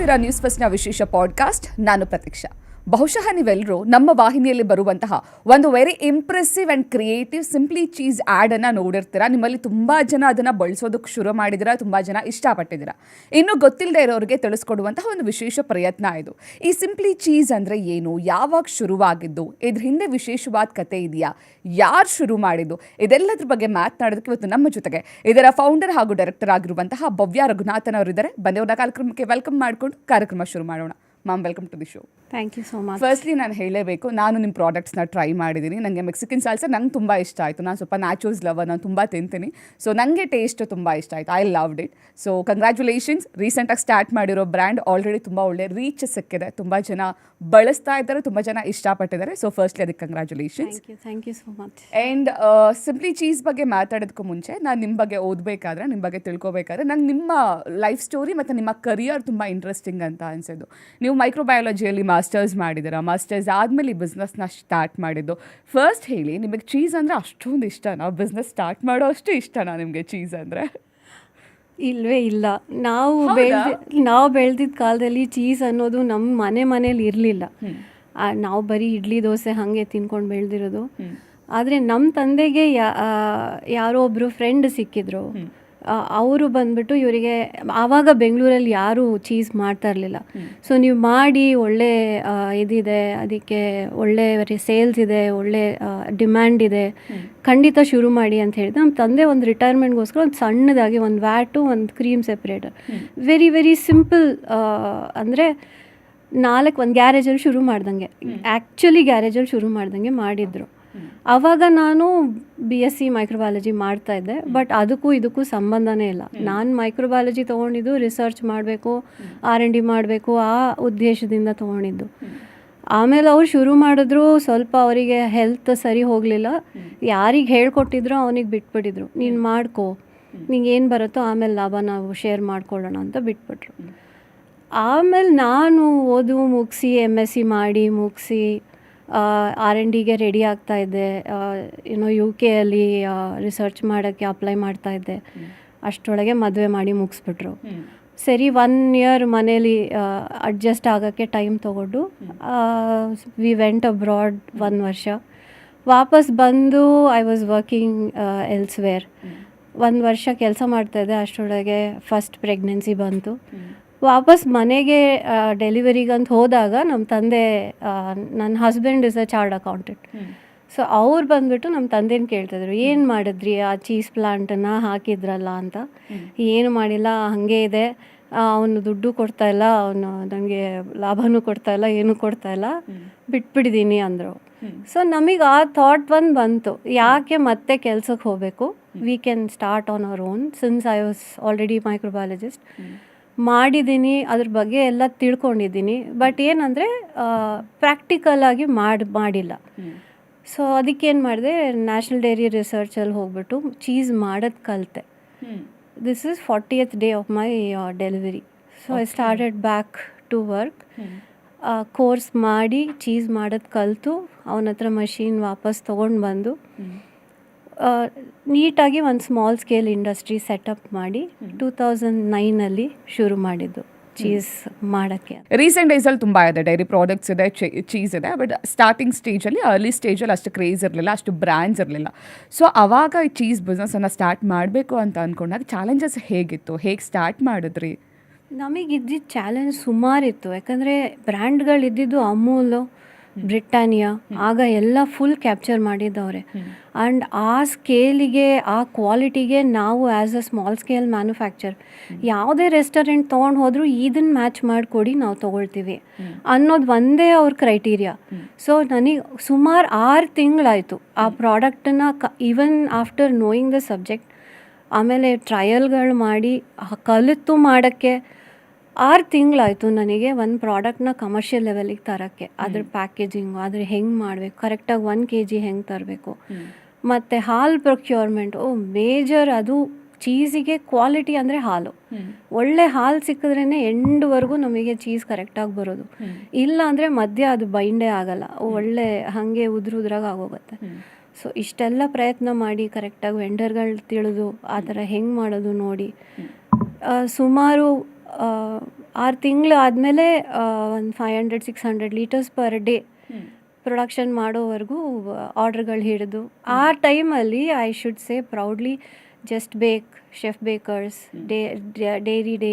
ನೋಡ್ತಿದ್ದೀರಾ ನ್ಯೂಸ್ ಫಸ್ಟ್ನ ವಿಶೇಷ ಪಾಡ್ಕಾಸ್ಟ್. ನಾನು ಪ್ರತೀಕ್ಷಾ. ಬಹುಶಃ ನೀವೆಲ್ಲರೂ ನಮ್ಮ ವಾಹಿನಿಯಲ್ಲಿ ಬರುವಂತಹ ಒಂದು very impressive and creative simply cheese ಆ್ಯಡನ್ನು ನೋಡಿರ್ತೀರಾ. ನಿಮ್ಮಲ್ಲಿ ತುಂಬ ಜನ ಅದನ್ನು ಬಳಸೋದಕ್ಕೆ ಶುರು ಮಾಡಿದ್ದೀರಾ, ತುಂಬ ಜನ ಇಷ್ಟಪಟ್ಟಿದ್ದೀರಾ. ಇನ್ನೂ ಗೊತ್ತಿಲ್ಲದೆ ಇರೋರಿಗೆ ತಿಳಿಸ್ಕೊಡುವಂತಹ ಒಂದು ವಿಶೇಷ ಪ್ರಯತ್ನ ಇದು. ಈ ಸಿಂಪ್ಲಿ ಚೀಸ್ ಅಂದರೆ ಏನು, ಯಾವಾಗ ಶುರುವಾಗಿದ್ದು, ಇದ್ರ ಹಿಂದೆ ವಿಶೇಷವಾದ ಕತೆ ಇದೆಯಾ, ಯಾರು ಶುರು ಮಾಡಿದ್ದು, ಇದೆಲ್ಲದ್ರ ಬಗ್ಗೆ ಮಾತನಾಡೋದಕ್ಕೆ ಇವತ್ತು ನಮ್ಮ ಜೊತೆಗೆ ಇದರ ಫೌಂಡರ್ ಹಾಗೂ ಡೈರೆಕ್ಟರ್ ಆಗಿರುವಂತಹ ಭವ್ಯ ರಘುನಾಥನ್ ಅವರಿದ್ದಾರೆ. ಬಂದವರ ಕಾರ್ಯಕ್ರಮಕ್ಕೆ ವೆಲ್ಕಮ್ ಮಾಡಿಕೊಂಡು ಕಾರ್ಯಕ್ರಮ ಶುರು ಮಾಡೋಣ. Ma'am, welcome to the show. Thank you so much. Firstly ನಾನು ಹೇಳಲೇಬೇಕು, ನಾನು ನಿಮ್ಮ ಪ್ರಾಡಕ್ಟ್ಸ್ನ ಟ್ರೈ ಮಾಡಿದ್ದೀನಿ. ನನಗೆ ಮೆಕ್ಸಿಕನ್ ಸಾಲ್ಸಾ ನಂಗೆ ತುಂಬ ಇಷ್ಟ ಆಯಿತು. ನಾನು ಸ್ವಲ್ಪ ನ್ಯಾಚುರಲ್ಸ್ ಲವರ್, ನಾನು ತುಂಬ ತಿಂತೀನಿ. ಸೊ ನನಗೆ ಟೇಸ್ಟ್ ತುಂಬ ಇಷ್ಟ ಆಯಿತು. I loved it. So congratulations. ರೀಸೆಂಟಾಗಿ ಸ್ಟಾರ್ಟ್ ಮಾಡಿರೋ ಬ್ರ್ಯಾಂಡ್ ಆಲ್ರೆಡಿ ತುಂಬ ಒಳ್ಳೆ ರೀಚ್ ಸಿಕ್ಕಿದೆ. ತುಂಬ ಜನ ಬಳಸ್ತಾ ಇದ್ದಾರೆ, ತುಂಬ ಜನ ಇಷ್ಟಪಟ್ಟಿದ್ದಾರೆ. ಸೊ ಫಸ್ಟ್ಲಿ ಅದಕ್ಕೆ congratulations. Thank you so much. And simply cheese ಬಗ್ಗೆ ಮಾತಾಡೋದಕ್ಕೂ ಮುಂಚೆ ನಾನು ನಿಮ್ಮ ಬಗ್ಗೆ ಓದಬೇಕಾದ್ರೆ, ನಿಮ್ಮ ಬಗ್ಗೆ ತಿಳ್ಕೊಬೇಕಾದ್ರೆ ನಂಗೆ ನಿಮ್ಮ ಲೈಫ್ ಸ್ಟೋರಿ ಮತ್ತು ನಿಮ್ಮ ಕರಿಯರ್ ತುಂಬ ಇಂಟ್ರೆಸ್ಟಿಂಗ್ ಅಂತ ಅನಿಸೋದು. ನೀವು ಮೈಕ್ರೋಬಯಾಲಜಿಯಲ್ಲಿ ಮಾಸ್ಟರ್ಸ್ ಮಾಡಿದ್ದೀರಾ. ಮಾಸ್ಟರ್ಸ್ ಆದಮೇಲೆ ಈ ಬಿಸ್ನೆಸ್ನ ಸ್ಟಾರ್ಟ್ ಮಾಡಿದ್ದು. ಫಸ್ಟ್ ಹೇಳಿ, ನಿಮಗೆ ಚೀಸ್ ಅಂದರೆ ಅಷ್ಟೊಂದು ಇಷ್ಟನಾ? ಬಿಸ್ನೆಸ್ ಸ್ಟಾರ್ಟ್ ಮಾಡೋ ಅಷ್ಟು ಇಷ್ಟನಾ ನಿಮಗೆ ಚೀಸ್ ಅಂದರೆ? ಇಲ್ಲವೇ ಇಲ್ಲ. ನಾವು ಬೆಳೆದಿದ್ದ ಕಾಲದಲ್ಲಿ ಚೀಸ್ ಅನ್ನೋದು ನಮ್ಮ ಮನೇಲಿ ಇರಲಿಲ್ಲ. ನಾವು ಬರೀ ಇಡ್ಲಿ ದೋಸೆ ಹಾಗೆ ತಿನ್ಕೊಂಡು ಬೆಳೆದಿರೋದು. ಆದರೆ ನಮ್ಮ ತಂದೆಗೆ ಯಾರೋ ಒಬ್ಬರು ಫ್ರೆಂಡ್ ಸಿಕ್ಕಿದ್ರು. ಅವರು ಬಂದ್ಬಿಟ್ಟು ಇವರಿಗೆ ಆವಾಗ ಬೆಂಗಳೂರಲ್ಲಿ ಯಾರೂ ಚೀಸ್ ಮಾಡ್ತಾ ಇರಲಿಲ್ಲ. ಸೊ ನೀವು ಮಾಡಿ ಒಳ್ಳೆ ಇದಿದೆ, ಅದಕ್ಕೆ ಒಳ್ಳೆ ಸೇಲ್ಸ್ ಇದೆ, ಒಳ್ಳೆ ಡಿಮ್ಯಾಂಡ್ ಇದೆ, ಖಂಡಿತ ಶುರು ಮಾಡಿ ಅಂತ ಹೇಳಿದೆ. ನಮ್ಮ ತಂದೆ ಒಂದು ರಿಟೈರ್ಮೆಂಟ್ಗೋಸ್ಕರ ಒಂದು ಸಣ್ಣದಾಗಿ ಒಂದು ವ್ಯಾಟು, ಒಂದು ಕ್ರೀಮ್ ಸೆಪ್ರೇಟರ್, ವೆರಿ ವೆರಿ ಸಿಂಪಲ್, ಅಂದರೆ ಒಂದು ಗ್ಯಾರೇಜಲ್ಲಿ ಶುರು ಮಾಡ್ದಂಗೆ, ಆ್ಯಕ್ಚುಲಿ ಗ್ಯಾರೇಜಲ್ಲಿ ಶುರು ಮಾಡ್ದಂಗೆ ಮಾಡಿದರು. ಆವಾಗ ನಾನು BSc ಮೈಕ್ರೋಬಯಾಲಜಿ ಮಾಡ್ತಾಯಿದ್ದೆ. ಬಟ್ ಅದಕ್ಕೂ ಇದಕ್ಕೂ ಸಂಬಂಧನೇ ಇಲ್ಲ. ನಾನು ಮೈಕ್ರೋಬಯಾಲಜಿ ತೊಗೊಂಡಿದ್ದು ರಿಸರ್ಚ್ ಮಾಡಬೇಕು, R&D ಮಾಡಬೇಕು, ಆ ಉದ್ದೇಶದಿಂದ ತೊಗೊಂಡಿದ್ದು. ಆಮೇಲೆ ಅವ್ರು ಶುರು ಮಾಡಿದ್ರು. ಸ್ವಲ್ಪ ಅವರಿಗೆ ಹೆಲ್ತ್ ಸರಿ ಹೋಗಲಿಲ್ಲ. ಯಾರಿಗೆ ಹೇಳ್ಕೊಟ್ಟಿದ್ರು ಅವನಿಗೆ ಬಿಟ್ಬಿಟ್ಟಿದ್ರು. ನೀನು ಮಾಡ್ಕೋ, ನಿಂಗೆ ಏನು ಬರುತ್ತೋ ಆಮೇಲೆ ಲಾಭ ನಾವು ಶೇರ್ ಮಾಡ್ಕೊಳ್ಳೋಣ ಅಂತ ಬಿಟ್ಬಿಟ್ರು. ಆಮೇಲೆ ನಾನು ಮುಗಿಸಿ MSc ಮಾಡಿ ಮುಗಿಸಿ R&Dಗೆ ರೆಡಿ ಆಗ್ತಾಯಿದ್ದೆ. UK ಅಲ್ಲಿ ರಿಸರ್ಚ್ ಮಾಡೋಕ್ಕೆ ಅಪ್ಲೈ ಮಾಡ್ತಾಯಿದ್ದೆ. ಅಷ್ಟರೊಳಗೆ ಮದುವೆ ಮಾಡಿ ಮುಗಿಸ್ಬಿಟ್ರು. ಸರಿ, 1 ಇಯರ್ ಮನೇಲಿ ಅಡ್ಜಸ್ಟ್ ಆಗೋಕ್ಕೆ ಟೈಮ್ ತೊಗೊಂಡು ವಿ ವೆಂಟ್ ಅಬ್ರಾಡ್ 1 ವರ್ಷ. ವಾಪಸ್ ಬಂದು ಐ ವಾಸ್ ವರ್ಕಿಂಗ್ ಎಲ್ಸ್ವೇರ್. 1 ವರ್ಷ ಕೆಲಸ ಮಾಡ್ತಾಯಿದ್ದೆ. ಅಷ್ಟರೊಳಗೆ ಫಸ್ಟ್ ಪ್ರೆಗ್ನೆನ್ಸಿ ಬಂತು. ವಾಪಸ್ ಮನೆಗೆ ಡೆಲಿವರಿಗಂತ ಹೋದಾಗ ನಮ್ಮ ತಂದೆ, ನನ್ನ husband is a chartered accountant. So ಅವ್ರು ಬಂದುಬಿಟ್ಟು ನಮ್ಮ ತಂದೆನ ಕೇಳ್ತಿದ್ರು, ಏನು ಮಾಡಿದ್ರಿ ಆ ಚೀಸ್ ಪ್ಲಾಂಟನ್ನು ಹಾಕಿದ್ರಲ್ಲ ಅಂತ. ಏನು ಮಾಡಿಲ್ಲ, ಹಾಗೆ ಇದೆ, ಅವನು ದುಡ್ಡು ಕೊಡ್ತಾಯಿಲ್ಲ, ಅವನು ನನಗೆ ಲಾಭನೂ ಕೊಡ್ತಾಯಿಲ್ಲ, ಏನೂ ಕೊಡ್ತಾಯಿಲ್ಲ, ಬಿಟ್ಬಿಟ್ಟಿದ್ದೀನಿ ಅಂದರು. ಸೊ ನಮಗೆ ಆ ಥಾಟ್ ಬಂತು, ಯಾಕೆ ಮತ್ತೆ ಕೆಲ್ಸಕ್ಕೆ ಹೋಗಬೇಕು, we can start on our own. Since I was already microbiologist ಮಾಡಿದ್ದೀನಿ, ಅದ್ರ ಬಗ್ಗೆ ಎಲ್ಲ ತಿಳ್ಕೊಂಡಿದ್ದೀನಿ. ಬಟ್ ಏನಂದರೆ ಪ್ರಾಕ್ಟಿಕಲಾಗಿ ಮಾಡಿಲ್ಲ. ಸೊ ಅದಕ್ಕೇನು ಮಾಡಿದೆ, ನ್ಯಾಷನಲ್ ಡೈರಿ ರಿಸರ್ಚಲ್ಲಿ ಹೋಗ್ಬಿಟ್ಟು ಚೀಸ್ ಮಾಡೋದು ಕಲಿತೆ. This is 40th day of my delivery. So I started back to work. Course ಮಾಡಿ ಚೀಸ್ ಮಾಡೋದು ಕಲಿತು ಅವನ ಹತ್ರ ಮಷೀನ್ ವಾಪಸ್ ತೊಗೊಂಡು ಬಂದು ನೀಟಾಗಿ ಒಂದು ಸ್ಮಾಲ್ ಸ್ಕೇಲ್ ಇಂಡಸ್ಟ್ರಿ ಸೆಟಪ್ ಮಾಡಿ 2009 ಶುರು ಮಾಡಿದ್ದು ಚೀಸ್ ಮಾಡೋಕ್ಕೆ. ರೀಸೆಂಟ್ ಡೇಸಲ್ಲಿ ತುಂಬ ಇದೆ, ಡೈರಿ ಪ್ರಾಡಕ್ಟ್ಸ್ ಇದೆ, ಚೀಸ್ ಇದೆ. ಬಟ್ ಸ್ಟಾರ್ಟಿಂಗ್ ಸ್ಟೇಜಲ್ಲಿ, ಅರ್ಲಿ ಸ್ಟೇಜಲ್ಲಿ ಅಷ್ಟು ಕ್ರೇಜ್ ಇರಲಿಲ್ಲ, ಅಷ್ಟು ಬ್ರ್ಯಾಂಡ್ಸ್ ಇರಲಿಲ್ಲ. ಸೊ ಆವಾಗ ಈ ಚೀಸ್ ಬಿಸ್ನೆಸ್ಸನ್ನು ಸ್ಟಾರ್ಟ್ ಮಾಡಬೇಕು ಅಂತ ಅಂದ್ಕೊಂಡಾಗ ಚಾಲೆಂಜಸ್ ಹೇಗಿತ್ತು, ಹೇಗೆ ಸ್ಟಾರ್ಟ್ ಮಾಡಿದ್ರಿ? ನಮಗಿದ್ದಿದ್ದು ಚಾಲೆಂಜ್ ಸುಮಾರಿತ್ತು. ಯಾಕಂದರೆ ಬ್ರ್ಯಾಂಡ್ಗಳಿದ್ದಿದ್ದು ಅಮೂಲು, ಬ್ರಿಟಾನಿಯಾ, ಆಗ ಎಲ್ಲ ಫುಲ್ ಕ್ಯಾಪ್ಚರ್ ಮಾಡಿದ್ದವ್ರೆ. ಆ್ಯಂಡ್ ಆ ಸ್ಕೇಲಿಗೆ, ಆ ಕ್ವಾಲಿಟಿಗೆ ನಾವು as a small scale manufacture ಯಾವುದೇ ರೆಸ್ಟೋರೆಂಟ್ ತೊಗೊಂಡು ಹೋದರೂ ಇದನ್ನು ಮ್ಯಾಚ್ ಮಾಡಿಕೊಡಿ, ನಾವು ತೊಗೊಳ್ತೀವಿ ಅನ್ನೋದು ಒಂದೇ ಅವ್ರ ಕ್ರೈಟೀರಿಯಾ. ಸೊ ನನಗೆ ಸುಮಾರು 6 ತಿಂಗಳಾಯಿತು ಆ ಪ್ರಾಡಕ್ಟನ್ನು even after knowing the subject. ಆಮೇಲೆ ಟ್ರಯಲ್ಗಳು ಮಾಡಿ ಕಲಿತು ಮಾಡೋಕ್ಕೆ 6 ತಿಂಗಳಾಯಿತು ನನಗೆ ಒಂದು ಪ್ರಾಡಕ್ಟ್ನ ಕಮರ್ಷಿಯಲ್ ಲೆವೆಲಿಗೆ ತರೋಕ್ಕೆ. ಅದ್ರ ಪ್ಯಾಕೇಜಿಂಗು, ಅದ್ರ ಹೆಂಗೆ ಮಾಡಬೇಕು, ಕರೆಕ್ಟಾಗಿ 1 kg ಹೆಂಗೆ ತರಬೇಕು, ಮತ್ತು ಹಾಲು ಪ್ರೊಕ್ಯೂರ್ಮೆಂಟು ಮೇಜರ್. ಅದು ಚೀಸಿಗೆ ಕ್ವಾಲಿಟಿ ಅಂದರೆ ಹಾಲು, ಒಳ್ಳೆ ಹಾಲು ಸಿಕ್ಕಿದ್ರೇ ಎಂಡ್ವರೆಗೂ ನಮಗೆ ಚೀಸ್ ಕರೆಕ್ಟಾಗಿ ಬರೋದು. ಇಲ್ಲ ಅಂದರೆ ಮಧ್ಯ ಅದು ಬೈಂಡೇ ಆಗಲ್ಲ, ಒಳ್ಳೆ ಹಾಗೆ ಉದ್ರಾಗ ಆಗೋಗುತ್ತೆ. ಸೊ ಇಷ್ಟೆಲ್ಲ ಪ್ರಯತ್ನ ಮಾಡಿ ಕರೆಕ್ಟಾಗಿ ವೆಂಡರ್ಗಳು ತಿಳಿದು ಆ ಥರ ಹೆಂಗೆ ಮಾಡೋದು ನೋಡಿ ಸುಮಾರು 6 ತಿಂಗಳು ಆದಮೇಲೆ ಒಂದು 500-600 ಲೀಟರ್ಸ್ ಪರ್ ಡೇ ಪ್ರೊಡಕ್ಷನ್ ಮಾಡೋವರೆಗೂ ಆರ್ಡ್ರ್ಗಳು ಹಿಡಿದು ಆ ಟೈಮಲ್ಲಿ I should say proudly Just Bake, Chef Bakers, Dairy Day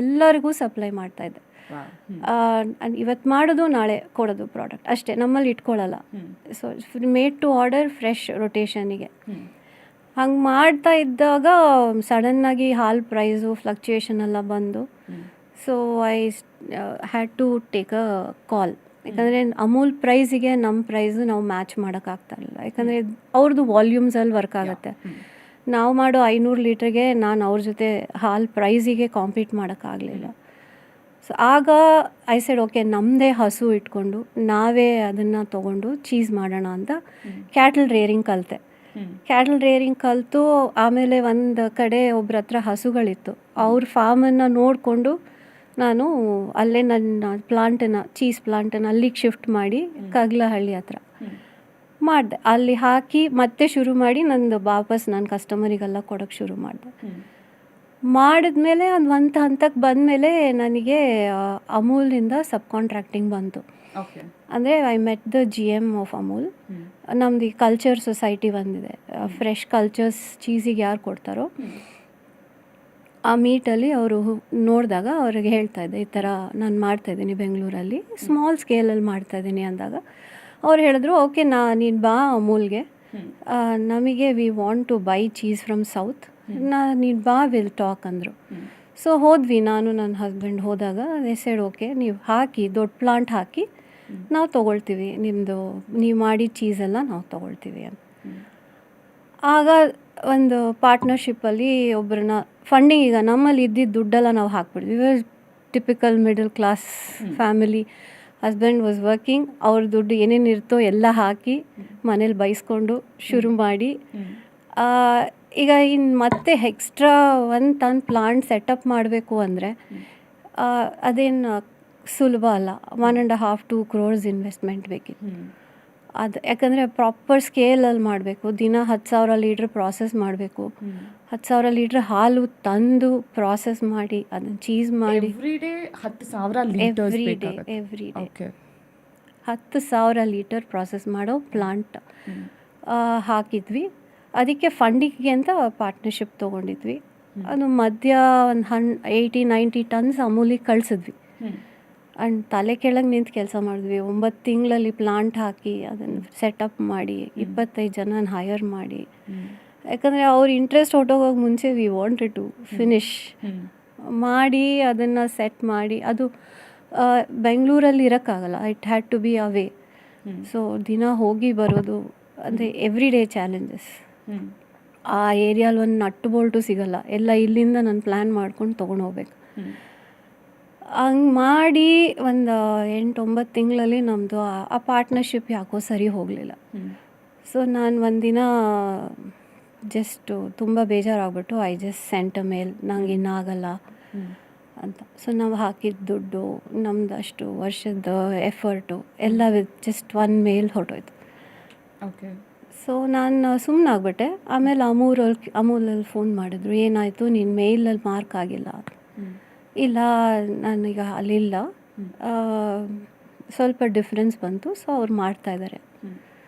ಎಲ್ಲರಿಗೂ ಸಪ್ಲೈ ಮಾಡ್ತಾಯಿದ್ದೆ. ಇವತ್ತು ಮಾಡೋದು ನಾಳೆ ಕೊಡೋದು ಪ್ರಾಡಕ್ಟ್ ಅಷ್ಟೇ, ನಮ್ಮಲ್ಲಿ ಇಟ್ಕೊಳ್ಳಲ್ಲ. So made to order, fresh ರೊಟೇಷನಿಗೆ. ಹಂಗೆ ಮಾಡ್ತಾ ಇದ್ದಾಗ ಸಡನ್ನಾಗಿ ಹಾಲು ಪ್ರೈಸು ಫ್ಲಕ್ಚುಯೇಷನ್ ಎಲ್ಲ ಬಂದು, so I had to take a call. ಯಾಕಂದರೆ ಅಮೂಲ್ ಪ್ರೈಸಿಗೆ ನಮ್ಮ ಪ್ರೈಸು ನಾವು ಮ್ಯಾಚ್ ಮಾಡೋಕ್ಕಾಗ್ತಾ ಇರಲಿಲ್ಲ. ಯಾಕಂದರೆ ಅವ್ರದ್ದು ವಾಲ್ಯೂಮ್ಸಲ್ಲಿ ವರ್ಕ್ ಆಗುತ್ತೆ. ನಾವು ಮಾಡೋ 500 ಲೀಟ್ರಿಗೆ ನಾನು ಅವ್ರ ಜೊತೆ ಹಾಲು ಪ್ರೈಸಿಗೆ ಕಾಂಪೀಟ್ ಮಾಡೋಕ್ಕಾಗಲಿಲ್ಲ. ಸೊ ಆಗ ಐ ಸೆಡ್ ಓಕೆ, ನಮ್ಮದೇ ಹಸು ಇಟ್ಕೊಂಡು ನಾವೇ ಅದನ್ನು ತೊಗೊಂಡು ಚೀಸ್ ಮಾಡೋಣ ಅಂತ ಕ್ಯಾಟಲ್ ರೇರಿಂಗ್ ಕಲಿತೆ. ಕ್ಯಾಟಲ್ ರೇರಿಂಗ್ ಕಲಿತು ಆಮೇಲೆ ಒಂದು ಕಡೆ ಒಬ್ರ ಹತ್ರ ಹಸುಗಳಿತ್ತು. ಅವ್ರ ಫಾರ್ಮನ್ನು ನೋಡಿಕೊಂಡು ನಾನು ಅಲ್ಲೇ ನನ್ನ ಪ್ಲಾಂಟನ್ನು, ಚೀಸ್ ಪ್ಲಾಂಟನ್ನು ಅಲ್ಲಿಗೆ ಶಿಫ್ಟ್ ಮಾಡಿ ಕಗ್ಲಹಳ್ಳಿ ಹತ್ರ ಮಾಡಿದೆ. ಅಲ್ಲಿ ಹಾಕಿ ಮತ್ತೆ ಶುರು ಮಾಡಿ ನಂದು ವಾಪಸ್ ನಾನು ಕಸ್ಟಮರಿಗೆಲ್ಲ ಕೊಡೋಕ್ಕೆ ಶುರು ಮಾಡಿದೆ. ಮಾಡಿದ್ಮೇಲೆ ಒಂದು ಹಂತಕ್ಕೆ ಬಂದಮೇಲೆ ನನಗೆ ಅಮೂಲಿಂದ ಸಬ್ ಕಾಂಟ್ರಾಕ್ಟಿಂಗ್ ಬಂತು. ಅಂದರೆ I met the GM of Amul. ನಮ್ಮದು ಈ ಕಲ್ಚರ್ ಸೊಸೈಟಿ ಬಂದಿದೆ, ಫ್ರೆಶ್ ಕಲ್ಚರ್ಸ್ ಚೀಸಿಗೆ ಯಾರು ಕೊಡ್ತಾರೋ ಆ ಮೀಟಲ್ಲಿ ಅವರು ನೋಡಿದಾಗ ಅವ್ರಿಗೆ ಹೇಳ್ತಾಯಿದ್ದೆ, ಈ ಥರ ನಾನು ಮಾಡ್ತಾಯಿದ್ದೀನಿ ಬೆಂಗಳೂರಲ್ಲಿ, ಸ್ಮಾಲ್ ಸ್ಕೇಲಲ್ಲಿ ಮಾಡ್ತಾಯಿದ್ದೀನಿ ಅಂದಾಗ ಅವ್ರು ಹೇಳಿದ್ರು ಓಕೆ, ನೀನು ಬಾ ಅಮೂಲ್ಗೆ, ನಮಗೆ we want to buy cheese from south, ನೀನು ಬಾ, ವಿಲ್ ಟಾಕ್ ಅಂದರು. ಸೊ ಹೋದ್ವಿ, ನಾನು ನನ್ನ ಹಸ್ಬೆಂಡ್ ಹೋದಾಗ ಸೈಡ್ ಓಕೆ, ನೀವು ಹಾಕಿ ದೊಡ್ಡ ಪ್ಲಾಂಟ್ ಹಾಕಿ ನಾವು ತೊಗೊಳ್ತೀವಿ, ನಿಮ್ಮದು ನೀವು ಮಾಡಿ ಚೀಸೆಲ್ಲ ನಾವು ತೊಗೊಳ್ತೀವಿ ಅಂತ. ಆಗ ಒಂದು ಪಾರ್ಟ್ನರ್ಶಿಪ್ಪಲ್ಲಿ ಒಬ್ಬರನ್ನ ಫಂಡಿಂಗ್, ಈಗ ನಮ್ಮಲ್ಲಿ ಇದ್ದಿದ್ದು ದುಡ್ಡೆಲ್ಲ ನಾವು ಹಾಕ್ಬಿಡ್ತೀವಿ. Typical middle class family, husband was working, ಅವ್ರ ದುಡ್ಡು ಏನೇನು ಇರ್ತೋ ಎಲ್ಲ ಹಾಕಿ ಮನೇಲಿ ಬೈಸ್ಕೊಂಡು ಶುರು ಮಾಡಿ, ಈಗ ಇನ್ನು ಮತ್ತೆ ಎಕ್ಸ್ಟ್ರಾ 1 ಟನ್ ಪ್ಲಾಂಟ್ ಸೆಟಪ್ ಮಾಡಬೇಕು ಅಂದರೆ ಅದೇನು ಸುಲಭ ಅಲ್ಲ. 1.5-2 crores ಇನ್ವೆಸ್ಟ್ಮೆಂಟ್ ಬೇಕಿತ್ತು. ಅದು ಯಾಕಂದರೆ ಪ್ರಾಪರ್ ಸ್ಕೇಲಲ್ಲಿ ಮಾಡಬೇಕು. ದಿನ 10,000 ಲೀಟ್ರ್ ಪ್ರಾಸೆಸ್ ಮಾಡಬೇಕು. 10,000 ಲೀಟ್ರ್ ಹಾಲು ತಂದು ಪ್ರಾಸೆಸ್ ಮಾಡಿ ಅದನ್ನು ಚೀಸ್ ಮಾಡಿ ಎವ್ರಿ ಡೇ 10,000 ಲೀಟರ್ ಪ್ರಾಸೆಸ್ ಮಾಡೋ ಪ್ಲಾಂಟ್ ಹಾಕಿದ್ವಿ. ಅದಕ್ಕೆ ಫಂಡಿಂಗಿಗೆ ಅಂತ ಪಾರ್ಟ್ನರ್ಶಿಪ್ ತೊಗೊಂಡಿದ್ವಿ. ಅದು ಮಧ್ಯ ಒಂದು 80-90 ಟನ್ಸ್ ಅಮೂಲಿಗೆ ಕಳಿಸಿದ್ವಿ. ಆ್ಯಂಡ್ ತಲೆ ಕೆಳಗೆ ನಿಂತು ಕೆಲಸ ಮಾಡಿದ್ವಿ. 9 ತಿಂಗಳಲ್ಲಿ ಪ್ಲಾಂಟ್ ಹಾಕಿ ಅದನ್ನು ಸೆಟಪ್ ಮಾಡಿ 25 ಜನನ ಹೈಯರ್ ಮಾಡಿ, ಯಾಕಂದರೆ ಅವ್ರ ಇಂಟ್ರೆಸ್ಟ್ ಹೊಟ್ಟೋಗೋಗಿ ಮುಂಚೆ ವಿ ವಾಂಟೆಡ್ ಟು ಫಿನಿಶ್ ಮಾಡಿ ಅದನ್ನು ಸೆಟ್ ಮಾಡಿ. ಅದು ಬೆಂಗಳೂರಲ್ಲಿ ಇರೋಕ್ಕಾಗಲ್ಲ, it had to be a way. So ದಿನ ಹೋಗಿ ಬರೋದು ಅಂದರೆ ಎವ್ರಿ ಡೇ ಚಾಲೆಂಜಸ್. ಆ ಏರಿಯಾಲಿ ಒಂದು ನಟ್ಟು ಬೋಲ್ಟು ಸಿಗೋಲ್ಲ, ಎಲ್ಲ ಇಲ್ಲಿಂದ ನಾನು ಪ್ಲ್ಯಾನ್ ಮಾಡ್ಕೊಂಡು ತೊಗೊಂಡು ಹೋಗ್ಬೇಕು. ಹಂಗೆ ಮಾಡಿ ಒಂದು 8-9 ತಿಂಗಳಲ್ಲಿ ನಮ್ಮದು ಆ ಪಾರ್ಟ್ನರ್ಶಿಪ್ ಯಾಕೋ ಸರಿ ಹೋಗಲಿಲ್ಲ. ಸೊ ನಾನು ಒಂದಿನ ಜಸ್ಟು ತುಂಬ ಬೇಜಾರಾಗ್ಬಿಟ್ಟು ಐ ಜಸ್ಟ್ ಸೆಂಟ್ ಅ ಮೇಲ್, ನಂಗೆ ಇನ್ನಾಗಲ್ಲ ಅಂತ. ಸೊ ನಾವು ಹಾಕಿದ ದುಡ್ಡು, ನಮ್ದು ಅಷ್ಟು ವರ್ಷದ ಎಫರ್ಟು ಎಲ್ಲ ವಿತ್ ಜಸ್ಟ್ 1 ಮೇಲ್ ಹೊರಟೋಯ್ತು. ಓಕೆ. ಸೊ ನಾನು ಸುಮ್ಮನಾಗ್ಬಿಟ್ಟೆ. ಆಮೇಲೆ ಅಮೂಲಲ್ಲಿ ಫೋನ್ ಮಾಡಿದ್ರು, ಏನಾಯಿತು ನಿನ್ನ ಮೇಲಲ್ಲಿ ಮಾರ್ಕ್ ಆಗಿಲ್ಲ. ಇಲ್ಲ, ನಾನೀಗ ಅಲ್ಲಿಲ್ಲ, ಸ್ವಲ್ಪ ಡಿಫ್ರೆನ್ಸ್ ಬಂತು, ಸೊ ಅವ್ರು ಮಾಡ್ತಾಯಿದ್ದಾರೆ.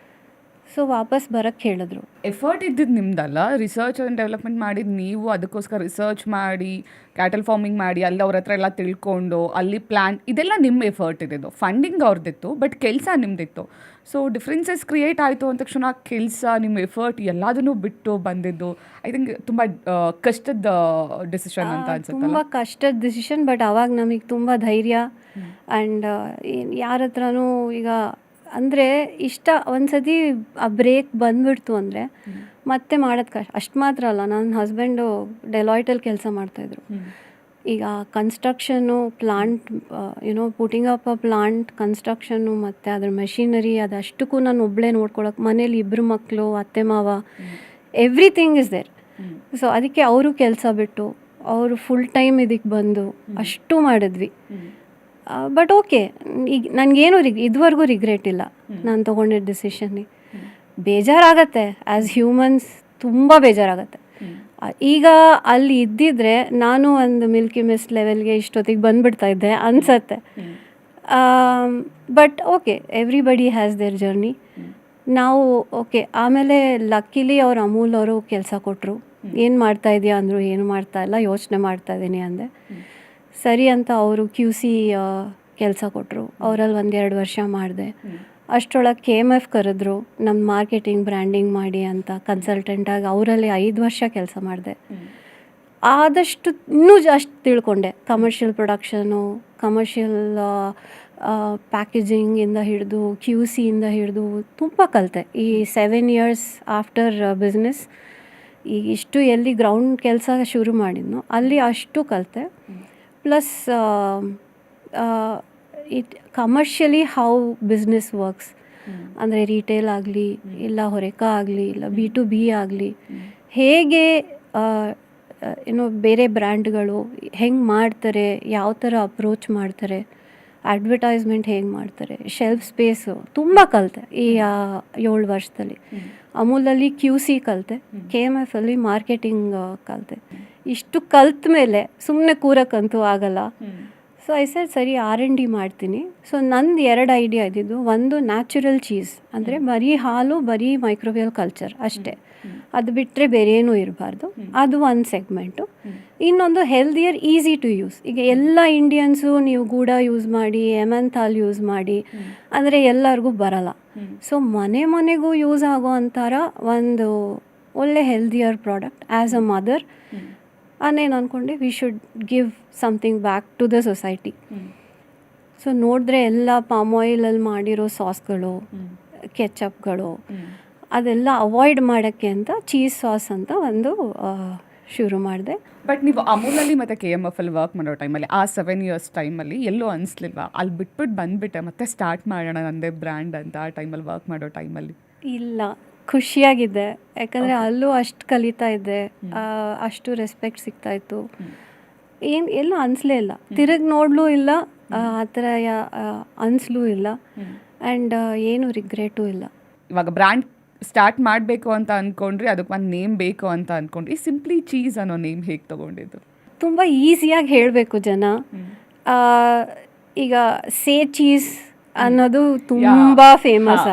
ಸೊ ವಾಪಸ್ ಬರೋಕ್ಕೆ ಹೇಳಿದ್ರು. ಎಫರ್ಟ್ ಇದ್ದಿದ್ದು ನಿಮ್ದಲ್ಲ, ರಿಸರ್ಚ್ ಆ್ಯಂಡ್ ಡೆವಲಪ್ಮೆಂಟ್ ಮಾಡಿದ್ದು ನೀವು. ಅದಕ್ಕೋಸ್ಕರ ರಿಸರ್ಚ್ ಮಾಡಿ, ಕ್ಯಾಟಲ್ ಫಾರ್ಮಿಂಗ್ ಮಾಡಿ, ಅಲ್ಲಿ ಅವ್ರ ಹತ್ರ ಎಲ್ಲ ತಿಳ್ಕೊಂಡು, ಅಲ್ಲಿ ಪ್ಲ್ಯಾನ್, ಇದೆಲ್ಲ ನಿಮ್ಮ ಎಫರ್ಟ್ ಇದ್ದಿದ್ದು. ಫಂಡಿಂಗ್ ಅವ್ರದ್ದಿತ್ತು, ಬಟ್ ಕೆಲಸ ನಿಮ್ಮದಿತ್ತು. ಸೊ ಡಿಫ್ರೆನ್ಸಸ್ ಕ್ರಿಯೇಟ್ ಆಯಿತು ಅಂದ ತಕ್ಷಣ ಕೆಲಸ, ನಿಮ್ಮ ಎಫರ್ಟ್ ಎಲ್ಲದನ್ನೂ ಬಿಟ್ಟು ಬಂದಿದ್ದು ಐ ಥಿಂಕ್ ತುಂಬ ಕಷ್ಟದ ಡಿಸಿಷನ್ ಅಂತ ಅನ್ಸುತ್ತೆ. ತುಂಬ ಕಷ್ಟದ ಡಿಸಿಷನ್, ಬಟ್ ಅವಾಗ ನಮಗೆ ತುಂಬ ಧೈರ್ಯ. ಆ್ಯಂಡ್ ಯಾರ ಹತ್ರನೂ ಈಗ ಅಂದರೆ ಇಷ್ಟ ಒಂದು ಸತಿ ಆ ಬ್ರೇಕ್ ಬಂದುಬಿಡ್ತು ಅಂದರೆ ಮತ್ತೆ ಮಾಡೋದು ಕಷ್ಟ. ಅಷ್ಟು ಮಾತ್ರ ಅಲ್ಲ, ನನ್ನ ಹಸ್ಬೆಂಡು ಡೆಲಾಯ್ಟಲ್ಲಿ ಕೆಲಸ ಮಾಡ್ತಾಯಿದ್ರು. ಈಗ ಕನ್ಸ್ಟ್ರಕ್ಷನ್ನು, ಪ್ಲಾಂಟ್ ಪುಟಿಂಗ್ ಅಪ್ ಅ ಪ್ಲಾಂಟ್ ಕನ್ಸ್ಟ್ರಕ್ಷನ್ನು ಮತ್ತು ಅದ್ರ ಮೆಷಿನರಿ, ಅದಷ್ಟಕ್ಕೂ ನಾನು ಒಬ್ಬಳೇ ನೋಡ್ಕೊಳಕ್ಕೆ, ಮನೇಲಿ 2 ಮಕ್ಕಳು, ಅತ್ತೆ ಮಾವ, ಎವ್ರಿಥಿಂಗ್ ಇಸ್ ದೇರ್. ಸೊ ಅದಕ್ಕೆ ಅವರು ಕೆಲಸ ಬಿಟ್ಟು ಅವರು ಫುಲ್ ಟೈಮ್ ಇದಕ್ಕೆ ಬಂದು ಅಷ್ಟು ಮಾಡಿದ್ವಿ. ಬಟ್ ಓಕೆ, ಈಗ ನನಗೇನು ಇದುವರೆಗೂ ರಿಗ್ರೆಟ್ ಇಲ್ಲ ನಾನು ತೊಗೊಂಡಿದ್ದ ಡಿಸಿಷನ್ನಿಗೆ. ಬೇಜಾರಾಗತ್ತೆ, ಆ್ಯಸ್ ಹ್ಯೂಮನ್ಸ್ ತುಂಬ ಬೇಜಾರಾಗತ್ತೆ. ಈಗ ಅಲ್ಲಿ ಇದ್ದಿದ್ರೆ ನಾನು ಒಂದು ಮಿಲ್ಕಿ ಮಿಸ್ಟ್ ಲೆವೆಲ್ಗೆ ಇಷ್ಟೊತ್ತಿಗೆ ಬಂದ್ಬಿಡ್ತಾ ಇದ್ದೆ ಅನ್ಸತ್ತೆ. But okay, everybody has their journey. ನಾವು ಓಕೆ, ಆಮೇಲೆ ಲಕ್ಕಿಲಿ ಅವ್ರು ಅಮೂಲ್ ಅವರು ಕೆಲಸ ಕೊಟ್ಟರು. ಏನು ಮಾಡ್ತಾ ಇದೆಯಾ ಅಂದರು. ಏನು ಮಾಡ್ತಾ ಇಲ್ಲ, ಯೋಚನೆ ಮಾಡ್ತಾ ಇದ್ದೀನಿ ಅಂದೆ. ಸರಿ ಅಂತ ಅವರು QC ಕೆಲಸ ಕೊಟ್ಟರು. ಅವರಲ್ಲಿ 1-2 ವರ್ಷ ಮಾಡಿದೆ. ಅಷ್ಟರೊಳಗೆ KMF ಕರೆದ್ರು, ನಮ್ಮ ಮಾರ್ಕೆಟಿಂಗ್ ಬ್ರ್ಯಾಂಡಿಂಗ್ ಮಾಡಿ ಅಂತ ಕನ್ಸಲ್ಟೆಂಟಾಗಿ. ಅವರಲ್ಲಿ 5 ವರ್ಷ ಕೆಲಸ ಮಾಡಿದೆ. ಆದಷ್ಟು ಇನ್ನೂ ಜಾಸ್ತಿ ತಿಳ್ಕೊಂಡೆ. ಕಮರ್ಷಿಯಲ್ ಪ್ರೊಡಕ್ಷನು, ಕಮರ್ಷಿಯಲ್ ಪ್ಯಾಕೇಜಿಂಗಿಂದ ಹಿಡಿದು QCಯಿಂದ ಹಿಡಿದು ತುಂಬ ಕಲಿತೆ. ಈ 7 ಇಯರ್ಸ್ ಆಫ್ಟರ್ ಬಿಸ್ನೆಸ್ ಈಗ ಇಷ್ಟು ಎಲ್ಲಿ ಗ್ರೌಂಡ್ ಕೆಲಸ ಶುರು ಮಾಡಿದ್ನೋ ಅಲ್ಲಿ ಅಷ್ಟು ಕಲಿತೆ. Plus it commercially how business works, ಅಂದರೆ ರಿಟೇಲ್ ಆಗಲಿ, ಇಲ್ಲ ಹೊರೆಕಾ ಆಗಲಿ, ಇಲ್ಲ B2B ಆಗಲಿ, ಹೇಗೆ ಬೇರೆ ಬ್ರ್ಯಾಂಡ್ಗಳು ಹೆಂಗೆ ಮಾಡ್ತಾರೆ, ಯಾವ ಥರ ಅಪ್ರೋಚ್ ಮಾಡ್ತಾರೆ, ಅಡ್ವರ್ಟೈಸ್ಮೆಂಟ್ ಹೇಗೆ ಮಾಡ್ತಾರೆ, ಶೆಲ್ಫ್ ಸ್ಪೇಸು ತುಂಬ ಕಲಿತೆ ಈ 7 ವರ್ಷದಲ್ಲಿ. ಅಮೂಲಲ್ಲಿ QC ಕಲಿತೆ, KMFಲ್ಲಿ ಮಾರ್ಕೆಟಿಂಗ್ ಕಲಿತೆ. ಇಷ್ಟು ಕಲ್ತ ಮೇಲೆ ಸುಮ್ಮನೆ ಕೂರಕ್ಕಂತೂ ಆಗಲ್ಲ. ಸೊ ಐ ಸೆಡ್ ಸರಿ R&D ಮಾಡ್ತೀನಿ. ಸೊ ನಂದು 2 ಐಡಿಯಾ ಇದ್ದಿದ್ದು. ಒಂದು ನ್ಯಾಚುರಲ್ ಚೀಸ್, ಅಂದರೆ ಬರೀ ಹಾಲು, ಬರೀ ಮೈಕ್ರೋವೇವ್ ಕಲ್ಚರ್ ಅಷ್ಟೇ, ಅದು ಬಿಟ್ಟರೆ ಬೇರೆ ಏನೂ ಇರಬಾರ್ದು. ಅದು ಒಂದು ಸೆಗ್ಮೆಂಟು. ಇನ್ನೊಂದು ಹೆಲ್ದಿಯರ್, ಈಸಿ ಟು ಯೂಸ್. ಈಗ ಎಲ್ಲ ಇಂಡಿಯನ್ಸು ನೀವು ಗೂಡ ಯೂಸ್ ಮಾಡಿ, ಎಮೆಂಥಾಲ್ ಯೂಸ್ ಮಾಡಿ ಅಂದರೆ ಎಲ್ಲರಿಗೂ ಬರಲ್ಲ. ಸೊ ಮನೆಗೂ ಯೂಸ್ ಆಗೋ ಅಂತಾರ ಒಂದು ಒಳ್ಳೆ healthier product. As a mother ನಾನೇನು ಅಂದ್ಕೊಂಡೆ, we should give something back to the society. So ನೋಡಿದ್ರೆ ಎಲ್ಲ ಪಾಮ್ ಆಯಿಲಲ್ಲಿ ಮಾಡಿರೋ ಸಾಸ್ಗಳು, ಕೆಚಪ್ಗಳು, ಅದೆಲ್ಲ ಅವಾಯ್ಡ್ ಮಾಡೋಕ್ಕೆ ಅಂತ ಚೀಸ್ ಸಾಸ್ ಅಂತ ಒಂದು ಶುರು ಮಾಡಿದೆ. ಬಟ್ ನೀವು ಅಮೂಲಲ್ಲಿ ಮತ್ತು KMFಲ್ಲಿ ವರ್ಕ್ ಮಾಡೋ ಟೈಮಲ್ಲಿ, ಆ 7 ಇಯರ್ಸ್ ಟೈಮಲ್ಲಿ ಎಲ್ಲೂ ಅನಿಸ್ಲಿಲ್ವಾ ಅಲ್ಲಿ ಬಿಟ್ಬಿಟ್ಟು ಬಂದುಬಿಟ್ಟೆ ಮತ್ತೆ ಸ್ಟಾರ್ಟ್ ಮಾಡೋಣ ನನ್ನದೇ ಬ್ರ್ಯಾಂಡ್ ಅಂತ? ಆ ಟೈಮಲ್ಲಿ ವರ್ಕ್ ಮಾಡೋ ಟೈಮಲ್ಲಿ ಇಲ್ಲ, ಖುಷಿಯಾಗಿದ್ದೆ. ಯಾಕಂದರೆ ಅಲ್ಲೂ ಅಷ್ಟು ಕಲಿತಾ ಇದ್ದೆ, ಅಷ್ಟು ರೆಸ್ಪೆಕ್ಟ್ ಸಿಗ್ತಾಯಿತ್ತು. ಎಲ್ಲೂ ಅನಿಸ್ಲೇ ಇಲ್ಲ, ತಿರುಗಿ ನೋಡಲೂ ಇಲ್ಲ, ಆ ಥರ ಅನಿಸ್ಲೂ ಇಲ್ಲ. ಆ್ಯಂಡ್ ಏನು ರಿಗ್ರೆಟೂ ಇಲ್ಲ. ಇವಾಗ ಬ್ರ್ಯಾಂಡ್ ಸ್ಟಾರ್ಟ್ ಮಾಡಬೇಕು ಅಂತ ಅಂದ್ಕೊಂಡ್ರಿ, ಅದಕ್ಕೆ ಒಂದು ನೇಮ್ ಬೇಕು ಅಂತ ಅಂದ್ಕೊಂಡ್ರಿ. ಸಿಂಪ್ಲಿ ಚೀಸ್ ಅನ್ನೋ ನೇಮ್ ಹೇಗೆ ತೊಗೊಂಡಿದ್ದು? ತುಂಬ ಈಸಿಯಾಗಿ ಹೇಳಬೇಕು ಜನ. ಈಗ ಸೇ ಚೀಸ್ ಅನ್ನೋದು ತುಂಬ ಫೇಮಸ್.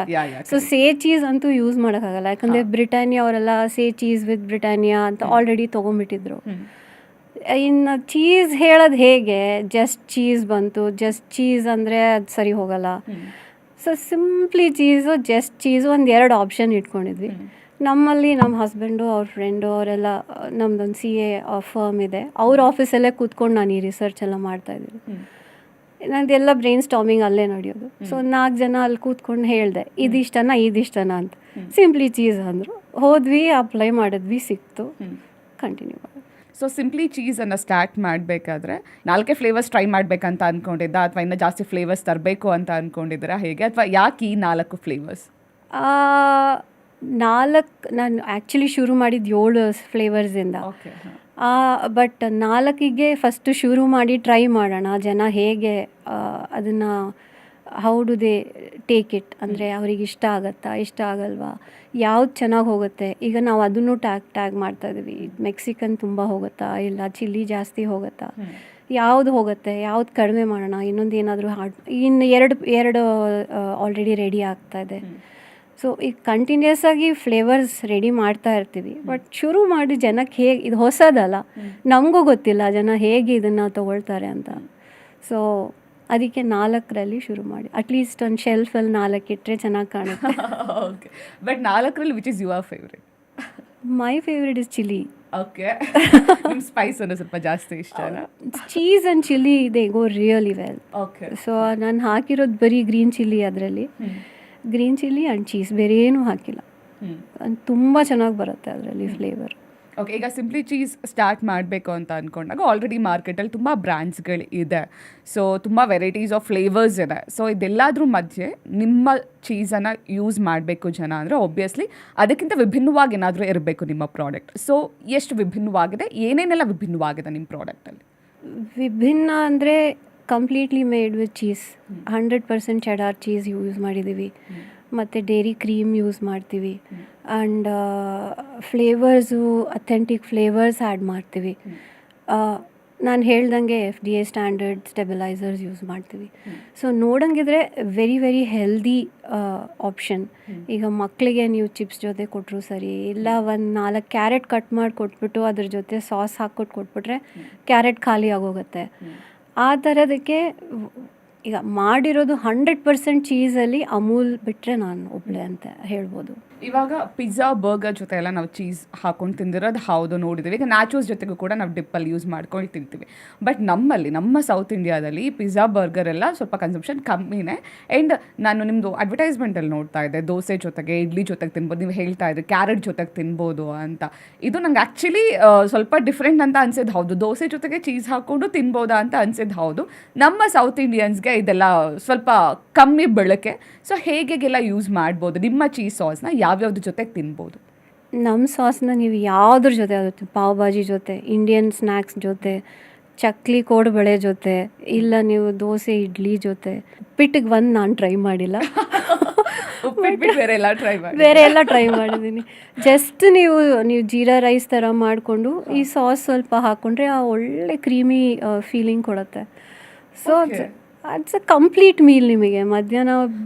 ಸೊ ಸೇ ಚೀಸ್ ಅಂತೂ ಯೂಸ್ ಮಾಡೋಕ್ಕಾಗಲ್ಲ, ಯಾಕಂದರೆ ಬ್ರಿಟಾನಿಯಾ ಅವರೆಲ್ಲ ಸೇ ಚೀಸ್ ವಿತ್ ಬ್ರಿಟಾನಿಯಾ ಅಂತ ಆಲ್ರೆಡಿ ತೊಗೊಂಬಿಟ್ಟಿದ್ರು. ಇನ್ನು ಚೀಸ್ ಹೇಳೋದು ಹೇಗೆ? ಜಸ್ಟ್ ಚೀಸ್ ಬಂತು, ಜಸ್ಟ್ ಚೀಸ್ ಅಂದರೆ ಅದು ಸರಿ ಹೋಗಲ್ಲ. So simply cheese, just cheese, 1-2 option ಇಟ್ಕೊಂಡಿದ್ವಿ. ನಮ್ಮಲ್ಲಿ ನಮ್ಮ ಹಸ್ಬೆಂಡು, ಅವ್ರ ಫ್ರೆಂಡು ಅವರೆಲ್ಲ, ನಮ್ಮದೊಂದು CA ಫರ್ಮ್ ಇದೆ, ಅವ್ರ ಆಫೀಸಲ್ಲೇ ಕೂತ್ಕೊಂಡು ನಾನು ಈ ರಿಸರ್ಚ್ ಎಲ್ಲ ಮಾಡ್ತಾಯಿದ್ದೀನಿ. ನಂದೆಲ್ಲ ಬ್ರೈನ್ ಸ್ಟಾಮಿಂಗ್ ಅಲ್ಲೇ ನಡೆಯೋದು. ಸೊ 4 ಜನ ಅಲ್ಲಿ ಕೂತ್ಕೊಂಡು ಹೇಳಿದೆ, ಇದಿಷ್ಟನಾ ಅಂತ. ಸಿಂಪ್ಲಿ ಚೀಸ್ ಅಂದರು. ಹೋದ್ವಿ, ಅಪ್ಲೈ ಮಾಡಿದ್ವಿ, ಸಿಕ್ತು, ಕಂಟಿನ್ಯೂ ಮಾಡಿ. ಸೊ ಸಿಂಪ್ಲಿ ಚೀಸನ್ನು ಸ್ಟಾರ್ಟ್ ಮಾಡಬೇಕಾದ್ರೆ 4 ಫ್ಲೇವರ್ಸ್ ಟ್ರೈ ಮಾಡಬೇಕಂತ ಅಂದ್ಕೊಂಡಿದ್ದ, ಅಥವಾ ಇನ್ನೂ ಜಾಸ್ತಿ ಫ್ಲೇವರ್ಸ್ ತರಬೇಕು ಅಂತ ಅಂದ್ಕೊಂಡಿದ್ದೀರಾ ಹೇಗೆ? ಅಥವಾ ಯಾಕೆ ಈ 4 ಫ್ಲೇವರ್ಸ್? 4 ನಾನು ಆ್ಯಕ್ಚುಲಿ ಶುರು ಮಾಡಿದ್ದು 7 ಫ್ಲೇವರ್ಸಿಂದ. ಬಟ್ 4ಗೆ ಫಸ್ಟು ಶುರು ಮಾಡಿ ಟ್ರೈ ಮಾಡೋಣ, ಜನ ಹೇಗೆ ಅದನ್ನು how do they take it, ಅಂದರೆ ಅವ್ರಿಗೆ ಇಷ್ಟ ಆಗುತ್ತಾ, ಇಷ್ಟ ಆಗಲ್ವಾ, ಯಾವ್ದು ಚೆನ್ನಾಗಿ ಹೋಗುತ್ತೆ. ಈಗ ನಾವು ಅದನ್ನು ಟ್ಯಾಗ್ ಮಾಡ್ತಾಯಿದ್ದೀವಿ. ಮೆಕ್ಸಿಕನ್ ತುಂಬ ಹೋಗುತ್ತಾ, ಇಲ್ಲ ಚಿಲ್ಲಿ ಜಾಸ್ತಿ ಹೋಗುತ್ತಾ, ಯಾವುದು ಹೋಗುತ್ತೆ, ಯಾವ್ದು ಕಡಿಮೆ ಮಾಡೋಣ, ಇನ್ನೊಂದು ಏನಾದರೂ ಇನ್ನು ಎರಡು ಆಲ್ರೆಡಿ ರೆಡಿ ಆಗ್ತಾಯಿದೆ. ಸೊ ಈಗ ಕಂಟಿನ್ಯೂಸ್ ಆಗಿ ಫ್ಲೇವರ್ಸ್ ರೆಡಿ ಮಾಡ್ತಾ ಇರ್ತೀವಿ. ಬಟ್ ಶುರು ಮಾಡಿ ಜನಕ್ಕೆ ಹೇಗೆ, ಇದು ಹೊಸದಲ್ಲ, ನಮಗೂ ಗೊತ್ತಿಲ್ಲ ಜನ ಹೇಗೆ ಇದನ್ನು ತೊಗೊಳ್ತಾರೆ ಅಂತ. ಸೊ ಅದಕ್ಕೆ 4ರಲ್ಲಿ ಶುರು ಮಾಡಿ, ಅಟ್ಲೀಸ್ಟ್ ಒಂದು ಶೆಲ್ಫಲ್ಲಿ 4 ಇಟ್ಟರೆ ಚೆನ್ನಾಗಿ ಕಾಣುತ್ತೆ. ಓಕೆ, ಬಟ್ 4ರಲ್ಲಿ which is your favourite? My favourite is chilli. Okay, ನಿಮ್ಮ ಸ್ಪೈಸ್ ಅನ್ನೋ ಸ್ವಲ್ಪ ಜಾಸ್ತಿ ಇಷ್ಟನಾ? Cheese and chilli they go really well. Okay, so ನಾನು ಹಾಕಿರೋದು ಬರೀ ಗ್ರೀನ್ ಚಿಲ್ಲಿ, ಅದರಲ್ಲಿ ಗ್ರೀನ್ ಚಿಲ್ಲಿ ಆ್ಯಂಡ್ ಚೀಸ್, ಬೇರೆ ಏನೂ ಹಾಕಿಲ್ಲ. ತುಂಬ ಚೆನ್ನಾಗಿ ಬರುತ್ತೆ ಅದರಲ್ಲಿ ಫ್ಲೇವರ್. ಓಕೆ, ಈಗ ಸಿಂಪ್ಲಿ ಚೀಸ್ ಸ್ಟಾರ್ಟ್ ಮಾಡಬೇಕು ಅಂತ ಅಂದ್ಕೊಂಡಾಗ ಆಲ್ರೆಡಿ ಮಾರ್ಕೆಟಲ್ಲಿ ತುಂಬ ಬ್ರ್ಯಾಂಡ್ಸ್ಗಳು ಇದೆ, ಸೊ ತುಂಬ ವೆರೈಟೀಸ್ ಆಫ್ ಫ್ಲೇವರ್ಸ್ ಇದೆ. ಸೊ ಇದೆಲ್ಲದ್ರ ಮಧ್ಯೆ ನಿಮ್ಮ ಚೀಸನ್ನು ಯೂಸ್ ಮಾಡಬೇಕು ಜನ ಅಂದರೆ ಒಬ್ವಿಯಸ್ಲಿ ಅದಕ್ಕಿಂತ ವಿಭಿನ್ನವಾಗಿ ಏನಾದರೂ ಇರಬೇಕು ನಿಮ್ಮ ಪ್ರಾಡಕ್ಟ್. ಸೊ ಎಷ್ಟು ವಿಭಿನ್ನವಾಗಿದೆ, ಏನೇನೆಲ್ಲ ವಿಭಿನ್ನವಾಗಿದೆ ನಿಮ್ಮ ಪ್ರಾಡಕ್ಟಲ್ಲಿ? ವಿಭಿನ್ನ ಅಂದರೆ completely made with cheese. 100% cheddar cheese use ಮಾಡಿದ್ದೀವಿ. ಮತ್ತು ಡೇರಿ ಕ್ರೀಮ್ ಯೂಸ್ ಮಾಡ್ತೀವಿ and flavours authentic flavours add ಮಾಡ್ತೀವಿ. ನಾನು ಹೇಳ್ದಂಗೆ FDA ಸ್ಟ್ಯಾಂಡರ್ಡ್ ಸ್ಟೆಬಿಲೈಸರ್ಸ್ ಯೂಸ್ ಮಾಡ್ತೀವಿ. ಸೊ ನೋಡಂಗಿದ್ರೆ ವೆರಿ ವೆರಿ ಹೆಲ್ದಿ ಆಪ್ಷನ್. ಈಗ ಮಕ್ಕಳಿಗೆ ನೀವು ಚಿಪ್ಸ್ ಜೊತೆ ಕೊಟ್ಟರು ಸರಿ, ಇಲ್ಲ ಒಂದು 4 ಕ್ಯಾರೆಟ್ ಕಟ್ ಮಾಡಿ ಕೊಟ್ಬಿಟ್ಟು ಅದ್ರ ಜೊತೆ ಸಾಸ್ ಹಾಕ್ಕೊಟ್ಟು ಕೊಟ್ಬಿಟ್ರೆ ಕ್ಯಾರೆಟ್ ಖಾಲಿ ಆಗೋಗುತ್ತೆ. ಆ ಥರದಕ್ಕೆ ಈಗ ಮಾಡಿರೋದು 100% ಚೀಸಲ್ಲಿ ಅಮೂಲ್ ಬಿಟ್ಟರೆ ನಾನು ಒಬ್ಬಳೆ ಅಂತ ಹೇಳ್ಬೋದು. ಇವಾಗ ಪಿಜ್ಜಾ ಬರ್ಗರ್ ಜೊತೆ ಎಲ್ಲ ನಾವು ಚೀಸ್ ಹಾಕೊಂಡು ತಿಂದಿರೋದು ಹೌದು ನೋಡಿದ್ದೀವಿ. ಈಗ ನ್ಯಾಚೋಸ್ ಜೊತೆಗೂ ಕೂಡ ನಾವು ಡಿಪ್ಪಲ್ಲಿ ಯೂಸ್ ಮಾಡ್ಕೊಂಡು ತಿಂತೀವಿ. ಬಟ್ ನಮ್ಮ ಸೌತ್ ಇಂಡಿಯಾದಲ್ಲಿ ಪಿಜ್ಜಾ ಬರ್ಗರ್ ಎಲ್ಲ ಸ್ವಲ್ಪ ಕನ್ಸಂಪ್ಷನ್ ಕಮ್ಮಿನೇ. ಆ್ಯಂಡ್ ನಾನು ನಿಮ್ಮದು ಅಡ್ವರ್ಟೈಸ್ಮೆಂಟಲ್ಲಿ ನೋಡ್ತಾ ಇದ್ದೆ, ದೋಸೆ ಜೊತೆಗೆ ಇಡ್ಲಿ ಜೊತೆಗೆ ತಿನ್ಬೋದು, ನೀವು ಹೇಳ್ತಾ ಇದ್ರಿ ಕ್ಯಾರೆಟ್ ಜೊತೆಗೆ ತಿನ್ಬೋದು ಅಂತ. ಇದು ನಂಗೆ ಆ್ಯಕ್ಚುಲಿ ಸ್ವಲ್ಪ ಡಿಫ್ರೆಂಟ್ ಅಂತ ಅನ್ಸಿದ್ದು ಹೌದು. ದೋಸೆ ಜೊತೆಗೆ ಚೀಸ್ ಹಾಕ್ಕೊಂಡು ತಿನ್ಬೋದಾ ಅಂತ ಅನ್ಸಿದ್ದು ಹೌದು. ನಮ್ಮ ಸೌತ್ ಇಂಡಿಯನ್ಸ್ಗೆ ಇದೆಲ್ಲ ಸ್ವಲ್ಪ ಕಮ್ಮಿ ಬಳಕೆ. ಸೊ ಹೇಗೆಲ್ಲ ಯೂಸ್ ಮಾಡ್ಬೋದು ನಿಮ್ಮ ಚೀಸ್ ಸಾಸ್ನ, ಯಾವ್ಯಾವ್ದು ಜೊತೆಗೆ ತಿನ್ಬೋದು? ನಮ್ಮ ಸಾಸ್ನ ನೀವು ಯಾವುದ್ರ ಜೊತೆ ಆಗುತ್ತೆ, ಪಾವ್ ಭಾಜಿ ಜೊತೆ, ಇಂಡಿಯನ್ ಸ್ನ್ಯಾಕ್ಸ್ ಜೊತೆ, ಚಕ್ಲಿ ಕೋಡುಬಳೆ ಜೊತೆ, ಇಲ್ಲ ನೀವು ದೋಸೆ ಇಡ್ಲಿ ಜೊತೆ. ಉಪ್ಪಿಟ್ಟಿಗೆ ನಾನು ಟ್ರೈ ಮಾಡಿಲ್ಲ, ಬೇರೆ ಎಲ್ಲ ಟ್ರೈ ಮಾಡಿದ್ದೀನಿ. ಜಸ್ಟ್ ನೀವು ಜೀರಾ ರೈಸ್ ಥರ ಮಾಡಿಕೊಂಡು ಈ ಸಾಸ್ ಸ್ವಲ್ಪ ಹಾಕ್ಕೊಂಡ್ರೆ ಆ ಒಳ್ಳೆ ಕ್ರೀಮಿ ಫೀಲಿಂಗ್ ಕೊಡುತ್ತೆ. So it's a complete meal. ನಿಮಗೆ ಮಧ್ಯಾಹ್ನ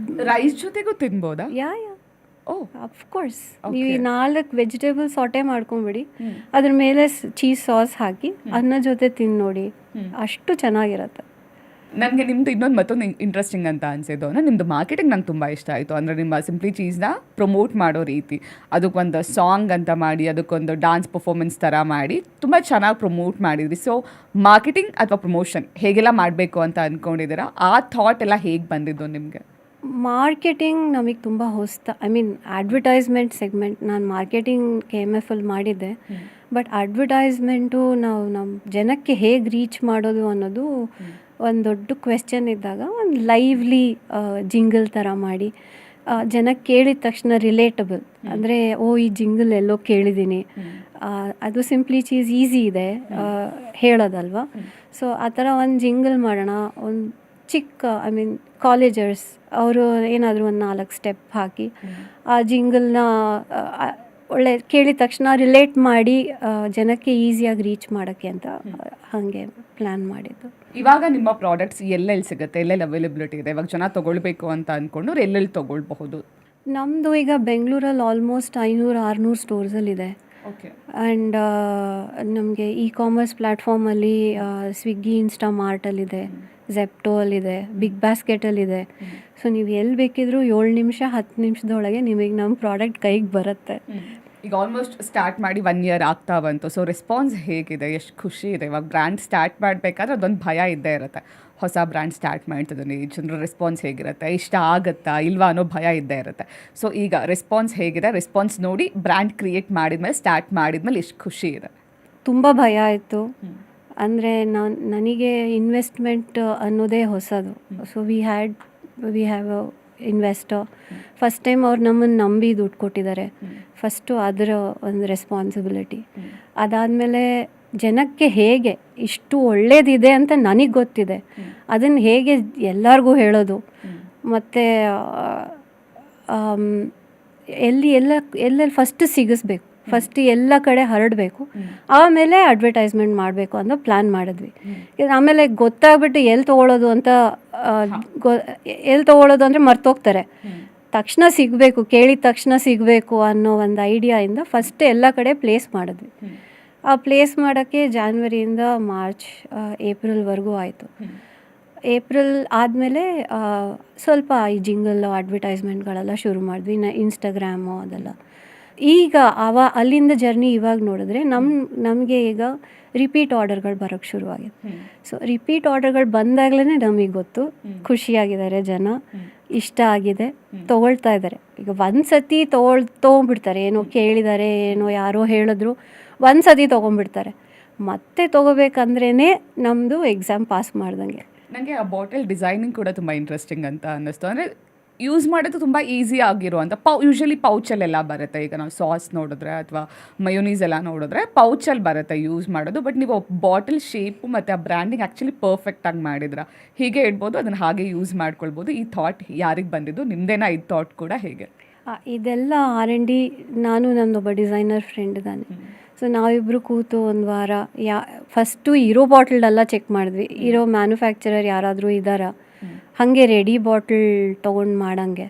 ರೈಸ್ ಜೊತೆಗೂ ತಿನ್ಬೋದಾ? Yeah of course. ನೀವು 4 ವೆಜಿಟೇಬಲ್ ಸಾಟೆ ಮಾಡ್ಕೊಂಬಿಡಿ, ಅದ್ರ ಮೇಲೆ ಚೀಸ್ ಸಾಸ್ ಹಾಕಿ ಅನ್ನ ಜೊತೆ ತಿಂದು ನೋಡಿ, ಅಷ್ಟು ಚೆನ್ನಾಗಿರುತ್ತೆ. ನನಗೆ ನಿಮ್ಮದು ಮತ್ತೊಂದು ಇಂಟ್ರೆಸ್ಟಿಂಗ್ ಅಂತ ಅನಿಸಿದ್ದು ಅಂದರೆ ನಿಮ್ಮದು ಮಾರ್ಕೆಟಿಂಗ್ ನಂಗೆ ತುಂಬ ಇಷ್ಟ ಆಯಿತು. ಅಂದರೆ ನಿಮ್ಮ ಸಿಂಪ್ಲಿ ಚೀಸ್ನ ಪ್ರಮೋಟ್ ಮಾಡೋ ರೀತಿ, ಅದಕ್ಕೊಂದು ಸಾಂಗ್ ಅಂತ ಮಾಡಿ, ಅದಕ್ಕೊಂದು ಡಾನ್ಸ್ ಪರ್ಫಾರ್ಮೆನ್ಸ್ ಥರ ಮಾಡಿ ತುಂಬ ಚೆನ್ನಾಗಿ ಪ್ರಮೋಟ್ ಮಾಡಿದ್ರಿ. ಸೊ ಮಾರ್ಕೆಟಿಂಗ್ ಅಥವಾ ಪ್ರಮೋಷನ್ ಹೇಗೆಲ್ಲ ಮಾಡಬೇಕು ಅಂತ ಅಂದ್ಕೊಂಡಿದ್ದೀರಾ? ಆ ಥಾಟ್ ಎಲ್ಲ ಹೇಗೆ ಬಂದಿದ್ದು ನಿಮಗೆ? ಮಾರ್ಕೆಟಿಂಗ್ ನಮಗೆ ತುಂಬ ಅಡ್ವರ್ಟೈಸ್ಮೆಂಟ್ ಸೆಗ್ಮೆಂಟ್. ನಾನು ಮಾರ್ಕೆಟಿಂಗ್ KMF ಮಾಡಿದ್ದೆ. ಬಟ್ ಅಡ್ವರ್ಟೈಸ್ಮೆಂಟು ನಾವು ನಮ್ಮ ಜನಕ್ಕೆ ಹೇಗೆ ರೀಚ್ ಮಾಡೋದು ಅನ್ನೋದು ಒಂದು ದೊಡ್ಡ ಕ್ವೆಶ್ಚನ್ ಇದ್ದಾಗ ಒಂದು ಲೈವ್ಲಿ ಜಿಂಗಲ್ ಥರ ಮಾಡಿ, ಜನಕ್ಕೆ ಕೇಳಿದ ತಕ್ಷಣ ರಿಲೇಟಬಲ್, ಅಂದರೆ ಈ ಜಿಂಗಲ್ ಎಲ್ಲೋ ಕೇಳಿದ್ದೀನಿ, ಅದು ಸಿಂಪ್ಲಿ ಚೀಸ್ ಈಸಿ ಇದೆ ಹೇಳೋದಲ್ವ. ಸೊ ಆ ಥರ ಒಂದು ಜಿಂಗಲ್ ಮಾಡೋಣ. ಒಂದು ಚಿಕ್ಕ ಕಾಲೇಜರ್ಸ್ ಅವರು ಏನಾದರೂ ಒಂದು 4 ಸ್ಟೆಪ್ ಹಾಕಿ ಆ ಜಿಂಗಲ್ನ ಒಳ್ಳೆ ಕೇಳಿದ ತಕ್ಷಣ ರಿಲೇಟ್ ಮಾಡಿ ಜನಕ್ಕೆ ಈಸಿಯಾಗಿ ರೀಚ್ ಮಾಡೋಕ್ಕೆ ಅಂತ ಹಾಗೆ ಪ್ಲ್ಯಾನ್ ಮಾಡಿದ್ದು. ಇವಾಗ ನಿಮ್ಮ ಪ್ರಾಡಕ್ಟ್ಸ್ ಎಲ್ಲೆಲ್ಲಿ ಸಿಗುತ್ತೆ, ಎಲ್ಲೆಲ್ಲಿ ಅವೈಲಬಿಲಿಟಿ ಇದೆ? ಇವಾಗ ಜನ ತೊಗೊಳ್ಬೇಕು ಅಂತ ಅಂದ್ಕೊಂಡ್ರು ಎಲ್ಲೆಲ್ಲಿ ತೊಗೊಳ್ಬಹುದು? ನಮ್ಮದು ಈಗ ಬೆಂಗಳೂರಲ್ಲಿ ಆಲ್ಮೋಸ್ಟ್ 500-600 ಸ್ಟೋರ್ಸಲ್ಲಿದೆ. ಆ್ಯಂಡ್ ನಮಗೆ ಕಾಮರ್ಸ್ ಪ್ಲ್ಯಾಟ್ಫಾರ್ಮಲ್ಲಿ ಸ್ವಿಗ್ಗಿ, ಇನ್ಸ್ಟಾಮಾರ್ಟಲ್ಲಿದೆ, ಝೆಪ್ಟೋಲ್ಲಿದೆ, ಬಿಗ್ ಬಾಸ್ಕೆಟಲ್ಲಿದೆ. ಸೊ ನೀವು ಎಲ್ಲಿ ಬೇಕಿದ್ರೂ 7 ನಿಮಿಷ 10 ನಿಮಿಷದೊಳಗೆ ನಿಮಗೆ ನಮ್ಮ ಪ್ರಾಡಕ್ಟ್ ಕೈಗೆ ಬರುತ್ತೆ. ಈಗ ಆಲ್ಮೋಸ್ಟ್ ಸ್ಟಾರ್ಟ್ ಮಾಡಿ 1 year ಆಗ್ತಾ ಬಂತು. ಸೊ ರೆಸ್ಪಾನ್ಸ್ ಹೇಗಿದೆ? ಎಷ್ಟು ಖುಷಿ ಇದೆ? ಇವಾಗ ಬ್ರ್ಯಾಂಡ್ ಸ್ಟಾರ್ಟ್ ಮಾಡಬೇಕಾದ್ರೆ ಅದೊಂದು ಭಯ ಇದ್ದೇ ಇರುತ್ತೆ, ಹೊಸ ಬ್ರ್ಯಾಂಡ್ ಸ್ಟಾರ್ಟ್ ಮಾಡ್ತಿದ್ದೀನಿ, ಜನರ ರೆಸ್ಪಾನ್ಸ್ ಹೇಗಿರುತ್ತೆ, ಇಷ್ಟ ಆಗುತ್ತಾ ಇಲ್ವಾ ಅನ್ನೋ ಭಯ ಇದ್ದೇ ಇರುತ್ತೆ. ಸೊ ಈಗ ರೆಸ್ಪಾನ್ಸ್ ಹೇಗಿದೆ? ರೆಸ್ಪಾನ್ಸ್ ನೋಡಿ ಬ್ರ್ಯಾಂಡ್ ಕ್ರಿಯೇಟ್ ಮಾಡಿದ್ಮೇಲೆ, ಸ್ಟಾರ್ಟ್ ಮಾಡಿದ್ಮೇಲೆ ಎಷ್ಟು ಖುಷಿ ಇದೆ? ತುಂಬ ಭಯ ಆಯಿತು. ಅಂದರೆ ನನಗೆ ಇನ್ವೆಸ್ಟ್ಮೆಂಟ್ ಅನ್ನೋದೇ ಹೊಸದು. So we have a investor. First time ಅವ್ರು ನಮ್ಮನ್ನು ನಂಬಿ ದುಡ್ಡು ಕೊಟ್ಟಿದ್ದಾರೆ. ಫಸ್ಟು ಅದರ ಒಂದು ರೆಸ್ಪಾನ್ಸಿಬಿಲಿಟಿ. ಅದಾದಮೇಲೆ ಜನಕ್ಕೆ ಹೇಗೆ ಇಷ್ಟು ಒಳ್ಳೇದಿದೆ ಅಂತ ನನಗೆ ಗೊತ್ತಿದೆ, ಅದನ್ನು ಹೇಗೆ ಎಲ್ಲರಿಗೂ ಹೇಳೋದು, ಮತ್ತು ಎಲ್ಲೆಲ್ಲಿ ಫಸ್ಟ್ ಸಿಗಿಸ್ಬೇಕು, ಫಸ್ಟ್ ಎಲ್ಲ ಕಡೆ ಹರಡಬೇಕು, ಆಮೇಲೆ ಅಡ್ವರ್ಟೈಸ್ಮೆಂಟ್ ಮಾಡಬೇಕು ಅನ್ನೋ ಪ್ಲ್ಯಾನ್ ಮಾಡಿದ್ವಿ. ಆಮೇಲೆ ಗೊತ್ತಾಗ್ಬಿಟ್ಟು ಎಲ್ಲಿ ತೊಗೊಳ್ಳೋದು ಅಂದರೆ ಮರ್ತೋಗ್ತಾರೆ. ತಕ್ಷಣ ಸಿಗಬೇಕು, ಕೇಳಿದ ತಕ್ಷಣ ಸಿಗಬೇಕು ಅನ್ನೋ ಒಂದು ಐಡಿಯಾಯಿಂದ ಫಸ್ಟ್ ಎಲ್ಲ ಕಡೆ ಪ್ಲೇಸ್ ಮಾಡಿದ್ವಿ. ಆ ಪ್ಲೇಸ್ ಮಾಡೋಕ್ಕೆ ಜಾನ್ವರಿಯಿಂದ ಮಾರ್ಚ್ ಏಪ್ರಿಲ್ವರೆಗೂ ಆಯಿತು. ಏಪ್ರಿಲ್ ಆದಮೇಲೆ ಸ್ವಲ್ಪ ಈ ಜಿಂಗಲ್ ಅಡ್ವರ್ಟೈಸ್ಮೆಂಟ್ಗಳೆಲ್ಲ ಶುರು ಮಾಡಿದ್ವಿ, ಇನ್ಸ್ಟಾಗ್ರಾಮು ಅದೆಲ್ಲ. ಈಗ ಅಲ್ಲಿಂದ ಜರ್ನಿ ಇವಾಗ ನೋಡಿದ್ರೆ ನಮಗೆ ಈಗ ರಿಪೀಟ್ ಆರ್ಡರ್ಗಳು ಬರೋಕ್ಕೆ ಶುರುವಾಗಿದೆ. ಸೊ ರಿಪೀಟ್ ಆರ್ಡರ್ಗಳು ಬಂದಾಗಲೇ ನಮಗೆ ಗೊತ್ತು ಖುಷಿಯಾಗಿದ್ದಾರೆ ಜನ, ಇಷ್ಟ ಆಗಿದೆ, ತೊಗೊಳ್ತಾ ಇದ್ದಾರೆ. ಈಗ ಒಂದು ಸತಿ ತೊಗೊಂಡ್ಬಿಡ್ತಾರೆ, ಏನೋ ಕೇಳಿದ್ದಾರೆ, ಏನೋ ಯಾರೋ ಹೇಳಿದ್ರು, ಒಂದು ಸತಿ ತೊಗೊಂಡ್ಬಿಡ್ತಾರೆ. ಮತ್ತೆ ತೊಗೋಬೇಕಂದ್ರೇ ನಮ್ಮದು ಎಕ್ಸಾಮ್ ಪಾಸ್ ಮಾಡ್ದಂಗೆ. ನನಗೆ ಆ ಬಾಟಲ್ ಡಿಸೈನಿಂಗ್ ಕೂಡ ತುಂಬ ಇಂಟ್ರೆಸ್ಟಿಂಗ್ ಅಂತ ಅನ್ನಿಸ್ತು. ಅಂದರೆ ಯೂಸ್ ಮಾಡೋದು ತುಂಬ ಈಸಿ ಆಗಿರುವಂಥ ಯೂಶ್ವಲಿ ಪೌಚಲ್ಲೆಲ್ಲ ಬರುತ್ತೆ. ಈಗ ನಾವು ಸಾಸ್ ನೋಡಿದ್ರೆ ಅಥವಾ ಮಯೋನೀಸ್ ಎಲ್ಲ ನೋಡಿದ್ರೆ ಪೌಚಲ್ಲಿ ಬರುತ್ತೆ ಯೂಸ್ ಮಾಡೋದು. ಬಟ್ ನೀವು ಬಾಟಲ್ ಶೇಪು ಮತ್ತು ಆ ಬ್ರ್ಯಾಂಡಿಂಗ್ ಆ್ಯಕ್ಚುಲಿ ಪರ್ಫೆಕ್ಟಾಗಿ ಮಾಡಿದ್ರ, ಹೀಗೆ ಇಡ್ಬೋದು, ಅದನ್ನು ಹಾಗೆ ಯೂಸ್ ಮಾಡ್ಕೊಳ್ಬೋದು. ಈ ಥಾಟ್ ಯಾರಿಗೆ ಬಂದಿದ್ದು? ನಿಮ್ಮದೇನಾ ಈ ಥಾಟ್ ಕೂಡ ಹೇಗೆ? ಇದೆಲ್ಲ R&D ನಾನು ನನ್ನೊಬ್ಬ ಡಿಸೈನರ್ ಫ್ರೆಂಡ್ ಇದ್ದಾನೆ. ಸೊ ನಾವಿಬ್ಬರು ಕೂತು ಒಂದು ವಾರ ಫಸ್ಟು ಇರೋ ಬಾಟಲ್ಡೆಲ್ಲ ಚೆಕ್ ಮಾಡಿದ್ವಿ, ಇರೋ ಮ್ಯಾನುಫ್ಯಾಕ್ಚರರ್ ಯಾರಾದರೂ ಇದ್ದಾರಾ ಹಾಗೆ ರೆಡಿ ಬಾಟಲ್ ತೊಗೊಂಡು ಮಾಡಂಗೆ.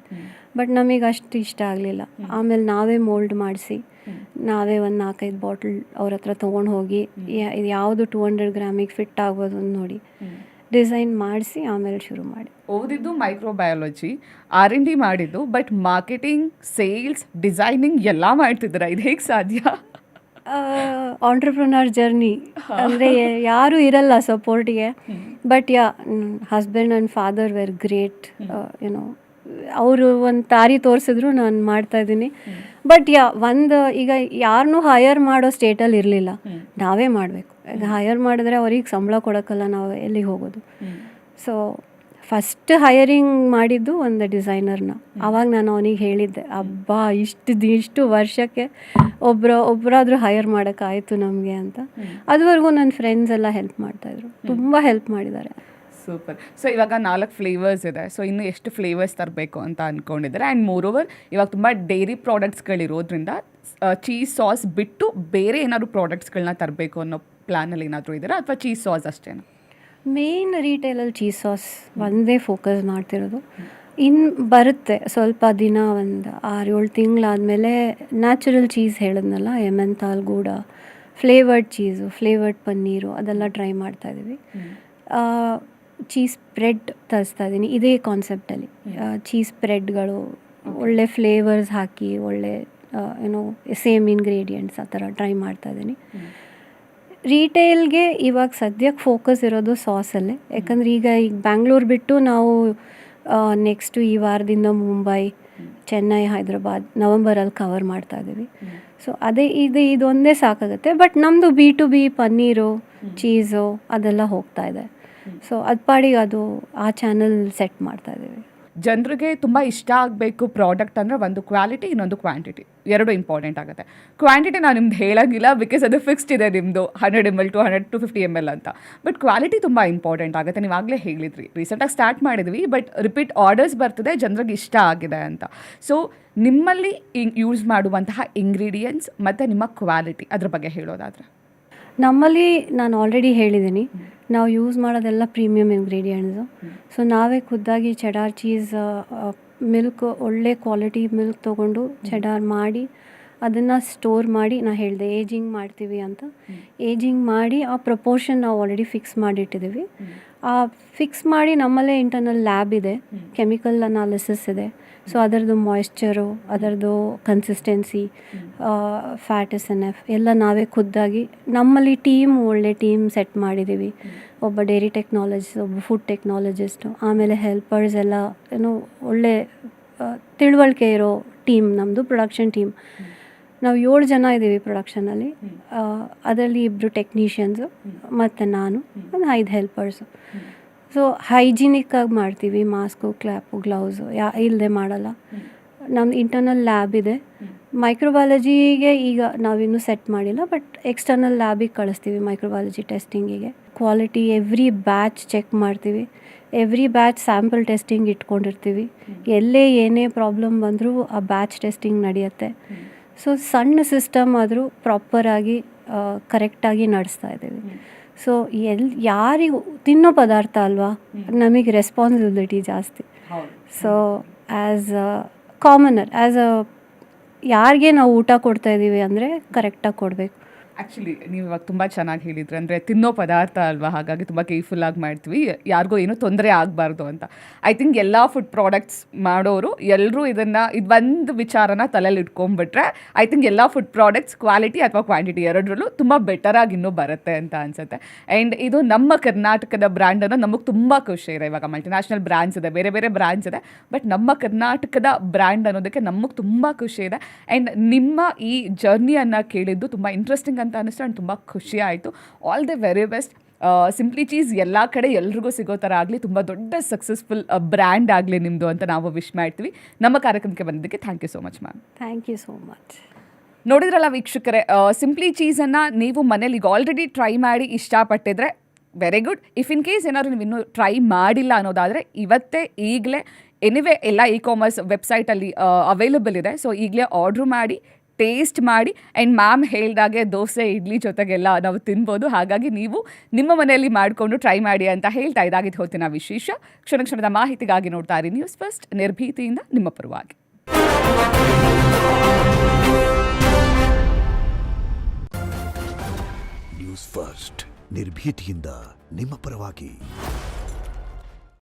ಬಟ್ ನಮಗೆ ಅಷ್ಟು ಇಷ್ಟ ಆಗಲಿಲ್ಲ. ಆಮೇಲೆ ನಾವೇ ಮೋಲ್ಡ್ ಮಾಡಿಸಿ ನಾವೇ ಒಂದು 4-5 ಬಾಟಲ್ ಅವ್ರ ಹತ್ರ ತೊಗೊಂಡು ಹೋಗಿ ಇದು ಯಾವುದು 200 ಗ್ರಾಮಿಗೆ ಫಿಟ್ ಆಗ್ಬೋದು ಅಂತ ನೋಡಿ ಡಿಸೈನ್ ಮಾಡಿಸಿ ಆಮೇಲೆ ಶುರು ಮಾಡಿ. ಓದಿದ್ದು ಮೈಕ್ರೋಬಯಾಲಜಿ, R&D ಮಾಡಿದ್ದು, ಬಟ್ ಮಾರ್ಕೆಟಿಂಗ್, ಸೇಲ್ಸ್, ಡಿಸೈನಿಂಗ್ ಎಲ್ಲ ಮಾಡ್ತಿದ್ದೀರಾ, ಇದು ಹೇಗೆ ಸಾಧ್ಯ? ಆಂಟ್ರಪ್ರನರ್ ಜರ್ನಿ ಅಂದರೆ ಯಾರೂ ಇರಲ್ಲ ಸಪೋರ್ಟಿಗೆ. But husband and father were great. You know ಅವರು ಒಂದು ದಾರಿ ತೋರಿಸಿದ್ರು, ನಾನು ಮಾಡ್ತಾಯಿದ್ದೀನಿ. ಬಟ್ ಈಗ ಯಾರನ್ನೂ ಹೈಯರ್ ಮಾಡೋ ಸ್ಟೇಟಲ್ಲಿ ಇರಲಿಲ್ಲ, ನಾವೇ ಮಾಡಬೇಕು. ಈಗ ಹೈಯರ್ ಮಾಡಿದ್ರೆ ಅವ್ರಿಗೆ ಸಂಬಳ ಕೊಡೋಕ್ಕಲ್ಲ, ನಾವು ಎಲ್ಲಿಗೆ ಹೋಗೋದು? ಸೊ ಫಸ್ಟ್ ಹೈಯರಿಂಗ್ ಮಾಡಿದ್ದು ಒಂದು ಡಿಸೈನರ್ನ. ಆವಾಗ ನಾನು ಅವನಿಗೆ ಹೇಳಿದ್ದೆ, ಅಬ್ಬಾ ಇಷ್ಟು ವರ್ಷಕ್ಕೆ ಒಬ್ಬರಾದರೂ ಹೈಯರ್ ಮಾಡೋಕ್ಕಾಯಿತು ನಮಗೆ ಅಂತ. ಅದುವರೆಗೂ ನನ್ನ ಫ್ರೆಂಡ್ಸ್ ಎಲ್ಲ ಹೆಲ್ಪ್ ಮಾಡ್ತಾಯಿದ್ರು, ತುಂಬ ಹೆಲ್ಪ್ ಮಾಡಿದ್ದಾರೆ. ಸೂಪರ್. ಸೊ ಇವಾಗ 4 ಫ್ಲೇವರ್ಸ್ ಇದೆ. ಸೊ ಇನ್ನು ಎಷ್ಟು ಫ್ಲೇವರ್ಸ್ ತರಬೇಕು ಅಂತ ಅಂದ್ಕೊಂಡಿದ್ದಾರೆ? ಆ್ಯಂಡ್ ಮೋರೋವರ್ ಇವಾಗ ತುಂಬ ಡೈರಿ ಪ್ರಾಡಕ್ಟ್ಸ್ಗಳಿರೋದ್ರಿಂದ ಚೀಸ್ ಸಾಸ್ ಬಿಟ್ಟು ಬೇರೆ ಏನಾದರೂ ಪ್ರಾಡಕ್ಟ್ಸ್ಗಳನ್ನ ತರಬೇಕು ಅನ್ನೋ ಪ್ಲ್ಯಾನಲ್ಲಿ ಏನಾದರೂ ಇದ್ದೀರಾ, ಅಥವಾ ಚೀಸ್ ಸಾಸ್ ಅಷ್ಟೇನಾ? ಮೇನ್ ರೀಟೇಲಲ್ಲಿ ಚೀಸ್ ಸಾಸ್ ಒಂದೇ ಫೋಕಸ್ ಮಾಡ್ತಿರೋದು. ಇನ್ನು ಬರುತ್ತೆ ಸ್ವಲ್ಪ ದಿನ, ಒಂದು 6-7 ತಿಂಗಳಾದಮೇಲೆ ನ್ಯಾಚುರಲ್ ಚೀಸ್ ಹೇಳಿದ್ನಲ್ಲ, ಎಮೆಂತಾಲ್, ಗೂಡ, ಫ್ಲೇವರ್ಡ್ ಚೀಸು, ಫ್ಲೇವರ್ಡ್ ಪನ್ನೀರು, ಅದೆಲ್ಲ ಟ್ರೈ ಮಾಡ್ತಾಯಿದ್ದೀವಿ. ಚೀಸ್ ಸ್ಪ್ರೆಡ್ ತರಿಸ್ತಾ ಇದ್ದೀನಿ ಇದೇ ಕಾನ್ಸೆಪ್ಟಲ್ಲಿ. ಚೀಸ್ ಸ್ಪ್ರೆಡ್ಗಳು ಒಳ್ಳೆ ಫ್ಲೇವರ್ಸ್ ಹಾಕಿ, ಒಳ್ಳೆ ಏನೋ ಸೇಮ್ ಇಂಗ್ರೀಡಿಯೆಂಟ್ಸ್ ಆ ಥರ ಟ್ರೈ ಮಾಡ್ತಾಯಿದ್ದೀನಿ. ರೀಟೇಲ್ಗೆ ಇವಾಗ ಸದ್ಯಕ್ಕೆ ಫೋಕಸ್ ಇರೋದು ಸಾಸಲ್ಲೇ. ಯಾಕಂದರೆ ಈಗ ಬ್ಯಾಂಗ್ಳೂರು ಬಿಟ್ಟು ನಾವು ನೆಕ್ಸ್ಟು ಈ ವಾರದಿಂದ ಮುಂಬೈ, ಚೆನ್ನೈ, ಹೈದ್ರಾಬಾದ್ ನವಂಬರಲ್ಲಿ ಕವರ್ ಮಾಡ್ತಾಯಿದ್ದೀವಿ. ಸೊ ಇದೊಂದೇ ಸಾಕಾಗುತ್ತೆ. ಬಟ್ ನಮ್ಮದು B2B ಪನ್ನೀರು, ಚೀಸು ಅದೆಲ್ಲ ಹೋಗ್ತಾ ಇದೆ. ಸೊ ಅದು ಪಾಡಿಗೆ ಅದು ಆ ಚಾನಲ್ ಸೆಟ್ ಮಾಡ್ತಾಯಿದ್ದೀವಿ. ಜನರಿಗೆ ತುಂಬ ಇಷ್ಟ ಆಗಬೇಕು ಪ್ರಾಡಕ್ಟ್ ಅಂದರೆ ಒಂದು ಕ್ವಾಲಿಟಿ, ಇನ್ನೊಂದು ಕ್ವಾಂಟಿಟಿ, ಎರಡು ಇಂಪಾರ್ಟೆಂಟ್ ಆಗುತ್ತೆ. ಕ್ವಾಂಟಿಟಿ ನಾನು ನಿಮ್ದು ಹೇಳೋಂಗಿಲ್ಲ, ಬಿಕಾಸ್ ಅದು ಫಿಕ್ಸ್ಡ್ ಇದೆ ನಿಮ್ಮದು 100 ml, 250 ml ಅಂತ. ಬಟ್ ಕ್ವಾಲಿಟಿ ತುಂಬ ಇಂಪಾರ್ಟೆಂಟ್ ಆಗುತ್ತೆ. ನೀವು ಆಗಲೇ ಹೇಳಿದ್ರಿ, ರೀಸೆಂಟಾಗಿ ಸ್ಟಾರ್ಟ್ ಮಾಡಿದ್ವಿ, ಬಟ್ ರಿಪೀಟ್ ಆರ್ಡರ್ಸ್ ಬರ್ತಿದೆ, ಜನರಿಗೆ ಇಷ್ಟ ಆಗಿದೆ ಅಂತ. ಸೊ ನಿಮ್ಮಲ್ಲಿ ಯೂಸ್ ಮಾಡುವಂತಹ ಇಂಗ್ರೀಡಿಯೆಂಟ್ಸ್ ಮತ್ತು ನಿಮ್ಮ ಕ್ವಾಲಿಟಿ ಅದ್ರ ಬಗ್ಗೆ ಹೇಳೋದಾದರೆ? ನಮ್ಮಲ್ಲಿ ನಾನು ಆಲ್ರೆಡಿ ಹೇಳಿದ್ದೀನಿ, ನಾವು ಯೂಸ್ ಮಾಡೋದೆಲ್ಲ ಪ್ರೀಮಿಯಮ್ ಇಂಗ್ರೀಡಿಯೆಂಟ್ಸು. ಸೊ ನಾವೇ ಖುದ್ದಾಗಿ ಚೆಡಾರ್ ಚೀಸ್, ಮಿಲ್ಕ್, ಒಳ್ಳೆ ಕ್ವಾಲಿಟಿ ಮಿಲ್ಕ್ ತೊಗೊಂಡು ಚೆಡಾರ್ ಮಾಡಿ ಅದನ್ನು ಸ್ಟೋರ್ ಮಾಡಿ, ನಾನು ಹೇಳಿದೆ ಏಜಿಂಗ್ ಮಾಡ್ತೀವಿ ಅಂತ, ಏಜಿಂಗ್ ಮಾಡಿ ಆ ಪ್ರಪೋರ್ಷನ್ ನಾವು ಆಲ್ರೆಡಿ ಫಿಕ್ಸ್ ಮಾಡಿಟ್ಟಿದ್ದೀವಿ. ಆ ಫಿಕ್ಸ್ ಮಾಡಿ ನಮ್ಮಲ್ಲೇ ಇಂಟರ್ನಲ್ ಲ್ಯಾಬ್ ಇದೆ, ಕೆಮಿಕಲ್ ಅನಾಲಿಸಿಸ್ ಇದೆ. ಸೊ ಅದರದ್ದು ಮಾಯ್ಶ್ಚರು, ಅದರದ್ದು ಕನ್ಸಿಸ್ಟೆನ್ಸಿ, ಫ್ಯಾಟ್ SNF ಎಲ್ಲ ನಾವೇ ಖುದ್ದಾಗಿ ನಮ್ಮಲ್ಲಿ ಒಳ್ಳೆ ಟೀಮ್ ಸೆಟ್ ಮಾಡಿದ್ದೀವಿ. ಒಬ್ಬ ಡೈರಿ ಟೆಕ್ನಾಲಜಿಸ್ಟ್, ಒಬ್ಬ ಫುಡ್ ಟೆಕ್ನಾಲಜಿಸ್ಟು, ಆಮೇಲೆ ಹೆಲ್ಪರ್ಸ್ ಎಲ್ಲ ಏನೋ ಒಳ್ಳೆ ತಿಳುವಳಿಕೆ ಇರೋ ಟೀಮ್ ನಮ್ಮದು, ಪ್ರೊಡಕ್ಷನ್ ಟೀಮ್. ನಾವು 7 ಜನ ಇದ್ದೀವಿ ಪ್ರೊಡಕ್ಷನಲ್ಲಿ. ಅದರಲ್ಲಿ 2 ಟೆಕ್ನಿಷಿಯನ್ಸು ಮತ್ತು ನಾನು, ಒಂದು 5 ಹೆಲ್ಪರ್ಸು. ಸೊ ಹೈಜಿನಿಕ್ಕಾಗಿ ಮಾಡ್ತೀವಿ, ಮಾಸ್ಕು, ಕ್ಲ್ಯಾಪು, ಗ್ಲೌಸು ಇಲ್ಲದೆ ಮಾಡಲ್ಲ. ನಮ್ದು ಇಂಟರ್ನಲ್ ಲ್ಯಾಬ್ ಇದೆ. ಮೈಕ್ರೋಬಯಾಲಜಿಗೆ ಈಗ ನಾವಿನ್ನೂ ಸೆಟ್ ಮಾಡಿಲ್ಲ, ಬಟ್ ಎಕ್ಸ್ಟರ್ನಲ್ ಲ್ಯಾಬಿಗೆ ಕಳಿಸ್ತೀವಿ ಮೈಕ್ರೋಬಯಾಲಜಿ ಟೆಸ್ಟಿಂಗಿಗೆ. ಕ್ವಾಲಿಟಿ ಎವ್ರಿ ಬ್ಯಾಚ್ ಚೆಕ್ ಮಾಡ್ತೀವಿ, ಎವ್ರಿ ಬ್ಯಾಚ್ ಸ್ಯಾಂಪಲ್ ಟೆಸ್ಟಿಂಗ್ ಇಟ್ಕೊಂಡಿರ್ತೀವಿ. ಎಲ್ಲೇ ಏನೇ ಪ್ರಾಬ್ಲಮ್ ಬಂದರೂ ಆ ಬ್ಯಾಚ್ ಟೆಸ್ಟಿಂಗ್ ನಡೆಯುತ್ತೆ. ಸೊ ಸಣ್ಣ ಸಿಸ್ಟಮ್ ಆದರೂ ಪ್ರಾಪರಾಗಿ ಕರೆಕ್ಟಾಗಿ ನಡೆಸ್ತಾ ಇದ್ದೀವಿ. ಸೊ ಯಾರಿಗೂ ತಿನ್ನೋ ಪದಾರ್ಥ ಅಲ್ವಾ, ನಮಗೆ ರೆಸ್ಪಾನ್ಸಿಬಿಲಿಟಿ ಜಾಸ್ತಿ. ಸೊ ಆ್ಯಸ್ ಅ ಕಾಮನರ್, ಯಾರಿಗೆ ನಾವು ಊಟ ಕೊಡ್ತಾ ಇದ್ದೀವಿ ಅಂದರೆ ಕರೆಕ್ಟಾಗಿ ಕೊಡಬೇಕು. ಆ್ಯಕ್ಚುಲಿ ನೀವು ಇವಾಗ ತುಂಬ ಚೆನ್ನಾಗಿ ಹೇಳಿದ್ರಿ, ಅಂದರೆ ತಿನ್ನೋ ಪದಾರ್ಥ ಅಲ್ವಾ, ಹಾಗಾಗಿ ತುಂಬ ಕೇರ್ಫುಲ್ಲಾಗಿ ಮಾಡ್ತೀವಿ, ಯಾರಿಗೂ ಏನೂ ತೊಂದರೆ ಆಗಬಾರ್ದು ಅಂತ. ಐ ಥಿಂಕ್ ಎಲ್ಲ ಫುಡ್ ಪ್ರಾಡಕ್ಟ್ಸ್ ಮಾಡೋರು ಎಲ್ಲರೂ ಇದೊಂದು ವಿಚಾರನ ತಲೆಯಲ್ಲಿ ಇಟ್ಕೊಂಡ್ಬಿಟ್ರೆ ಐ ಥಿಂಕ್ ಎಲ್ಲ ಫುಡ್ ಪ್ರಾಡಕ್ಟ್ಸ್ ಕ್ವಾಲಿಟಿ ಅಥವಾ ಕ್ವಾಂಟಿಟಿ ಎರಡರಲ್ಲೂ ತುಂಬ ಬೆಟರಾಗಿ ಇನ್ನೂ ಬರುತ್ತೆ ಅಂತ ಅನಿಸುತ್ತೆ. ಆ್ಯಂಡ್ ಇದು ನಮ್ಮ ಕರ್ನಾಟಕದ ಬ್ರ್ಯಾಂಡ್ ಅನ್ನೋ ನಮಗೆ ತುಂಬ ಖುಷಿ ಇದೆ. ಇವಾಗ ಮಲ್ಟಿನ್ಯಾಷನಲ್ ಬ್ರ್ಯಾಂಡ್ಸ್ ಇದೆ, ಬೇರೆ ಬೇರೆ ಬ್ರ್ಯಾಂಡ್ಸ್ ಇದೆ, ಬಟ್ ನಮ್ಮ ಕರ್ನಾಟಕದ ಬ್ರ್ಯಾಂಡ್ ಅನ್ನೋದಕ್ಕೆ ನಮಗೆ ತುಂಬ ಖುಷಿ ಇದೆ. ಆ್ಯಂಡ್ ನಿಮ್ಮ ಈ ಜರ್ನಿಯನ್ನು ಕೇಳಿದ್ದು ತುಂಬ ಇಂಟ್ರೆಸ್ಟಿಂಗ್ ಅಂತ ಅನ್ನಿಸ್ತು, ಆ್ಯಂಡ್ ತುಂಬ ಖುಷಿ ಆಯಿತು. All the very best. Simply cheese ಎಲ್ಲ ಕಡೆ ಎಲ್ರಿಗೂ ಸಿಗೋ ಥರ ಆಗಲಿ, ತುಂಬ ದೊಡ್ಡ ಸಕ್ಸಸ್ಫುಲ್ ಬ್ರ್ಯಾಂಡ್ ಆಗಲಿ ನಿಮ್ಮದು ಅಂತ ನಾವು ವಿಶ್ ಮಾಡ್ತೀವಿ. ನಮ್ಮ ಕಾರ್ಯಕ್ರಮಕ್ಕೆ ಬಂದಿದ್ದಕ್ಕೆ thank you so much ma'am. Thank you so much. ನೋಡಿದ್ರಲ್ಲ ವೀಕ್ಷಕರೇ, ಸಿಂಪ್ಲಿ ಚೀಸನ್ನು ನೀವು ಮನೇಲಿ ಈಗ ಆಲ್ರೆಡಿ ಟ್ರೈ ಮಾಡಿ ಇಷ್ಟಪಟ್ಟಿದ್ರೆ very good. If in case ಏನಾದ್ರು ನೀವು ಇನ್ನೂ ಟ್ರೈ ಮಾಡಿಲ್ಲ ಅನ್ನೋದಾದರೆ ಇವತ್ತೇ ಈಗಲೇ ಎನಿವೆ ಎಲ್ಲ ಕಾಮರ್ಸ್ ವೆಬ್ಸೈಟಲ್ಲಿ ಅವೈಲಬಲ್ ಇದೆ. ಸೊ ಈಗಲೇ ಆರ್ಡ್ರ್ ಮಾಡಿ ಟೇಸ್ಟ್ ಮಾಡಿ ಆ್ಯಂಡ್ ಮ್ಯಾಮ್ ಹೇಳ್ದಾಗೆ ದೋಸೆ ಇಡ್ಲಿ ಜೊತೆಗೆಲ್ಲ ನಾವು ತಿನ್ಬೋದು. ಹಾಗಾಗಿ ನೀವು ನಿಮ್ಮ ಮನೆಯಲ್ಲಿ ಮಾಡಿಕೊಂಡು ಟ್ರೈ ಮಾಡಿ ಅಂತ ಹೇಳ್ತಾ ಇದಾಗಿದ್ದು ಹೊತ್ತಿನ ವಿಶೇಷ. ಕ್ಷಣ ಕ್ಷಣದ ಮಾಹಿತಿಗಾಗಿ ನೋಡ್ತಾ ಇರಿ ನ್ಯೂಸ್ ಫಸ್ಟ್, ನಿರ್ಭೀತಿಯಿಂದ ನಿಮ್ಮ ಪರವಾಗಿ. ನ್ಯೂಸ್ ಫಸ್ಟ್ ನಿರ್ಭೀತಿಯಿಂದ ನಿಮ್ಮ ಪರವಾಗಿ.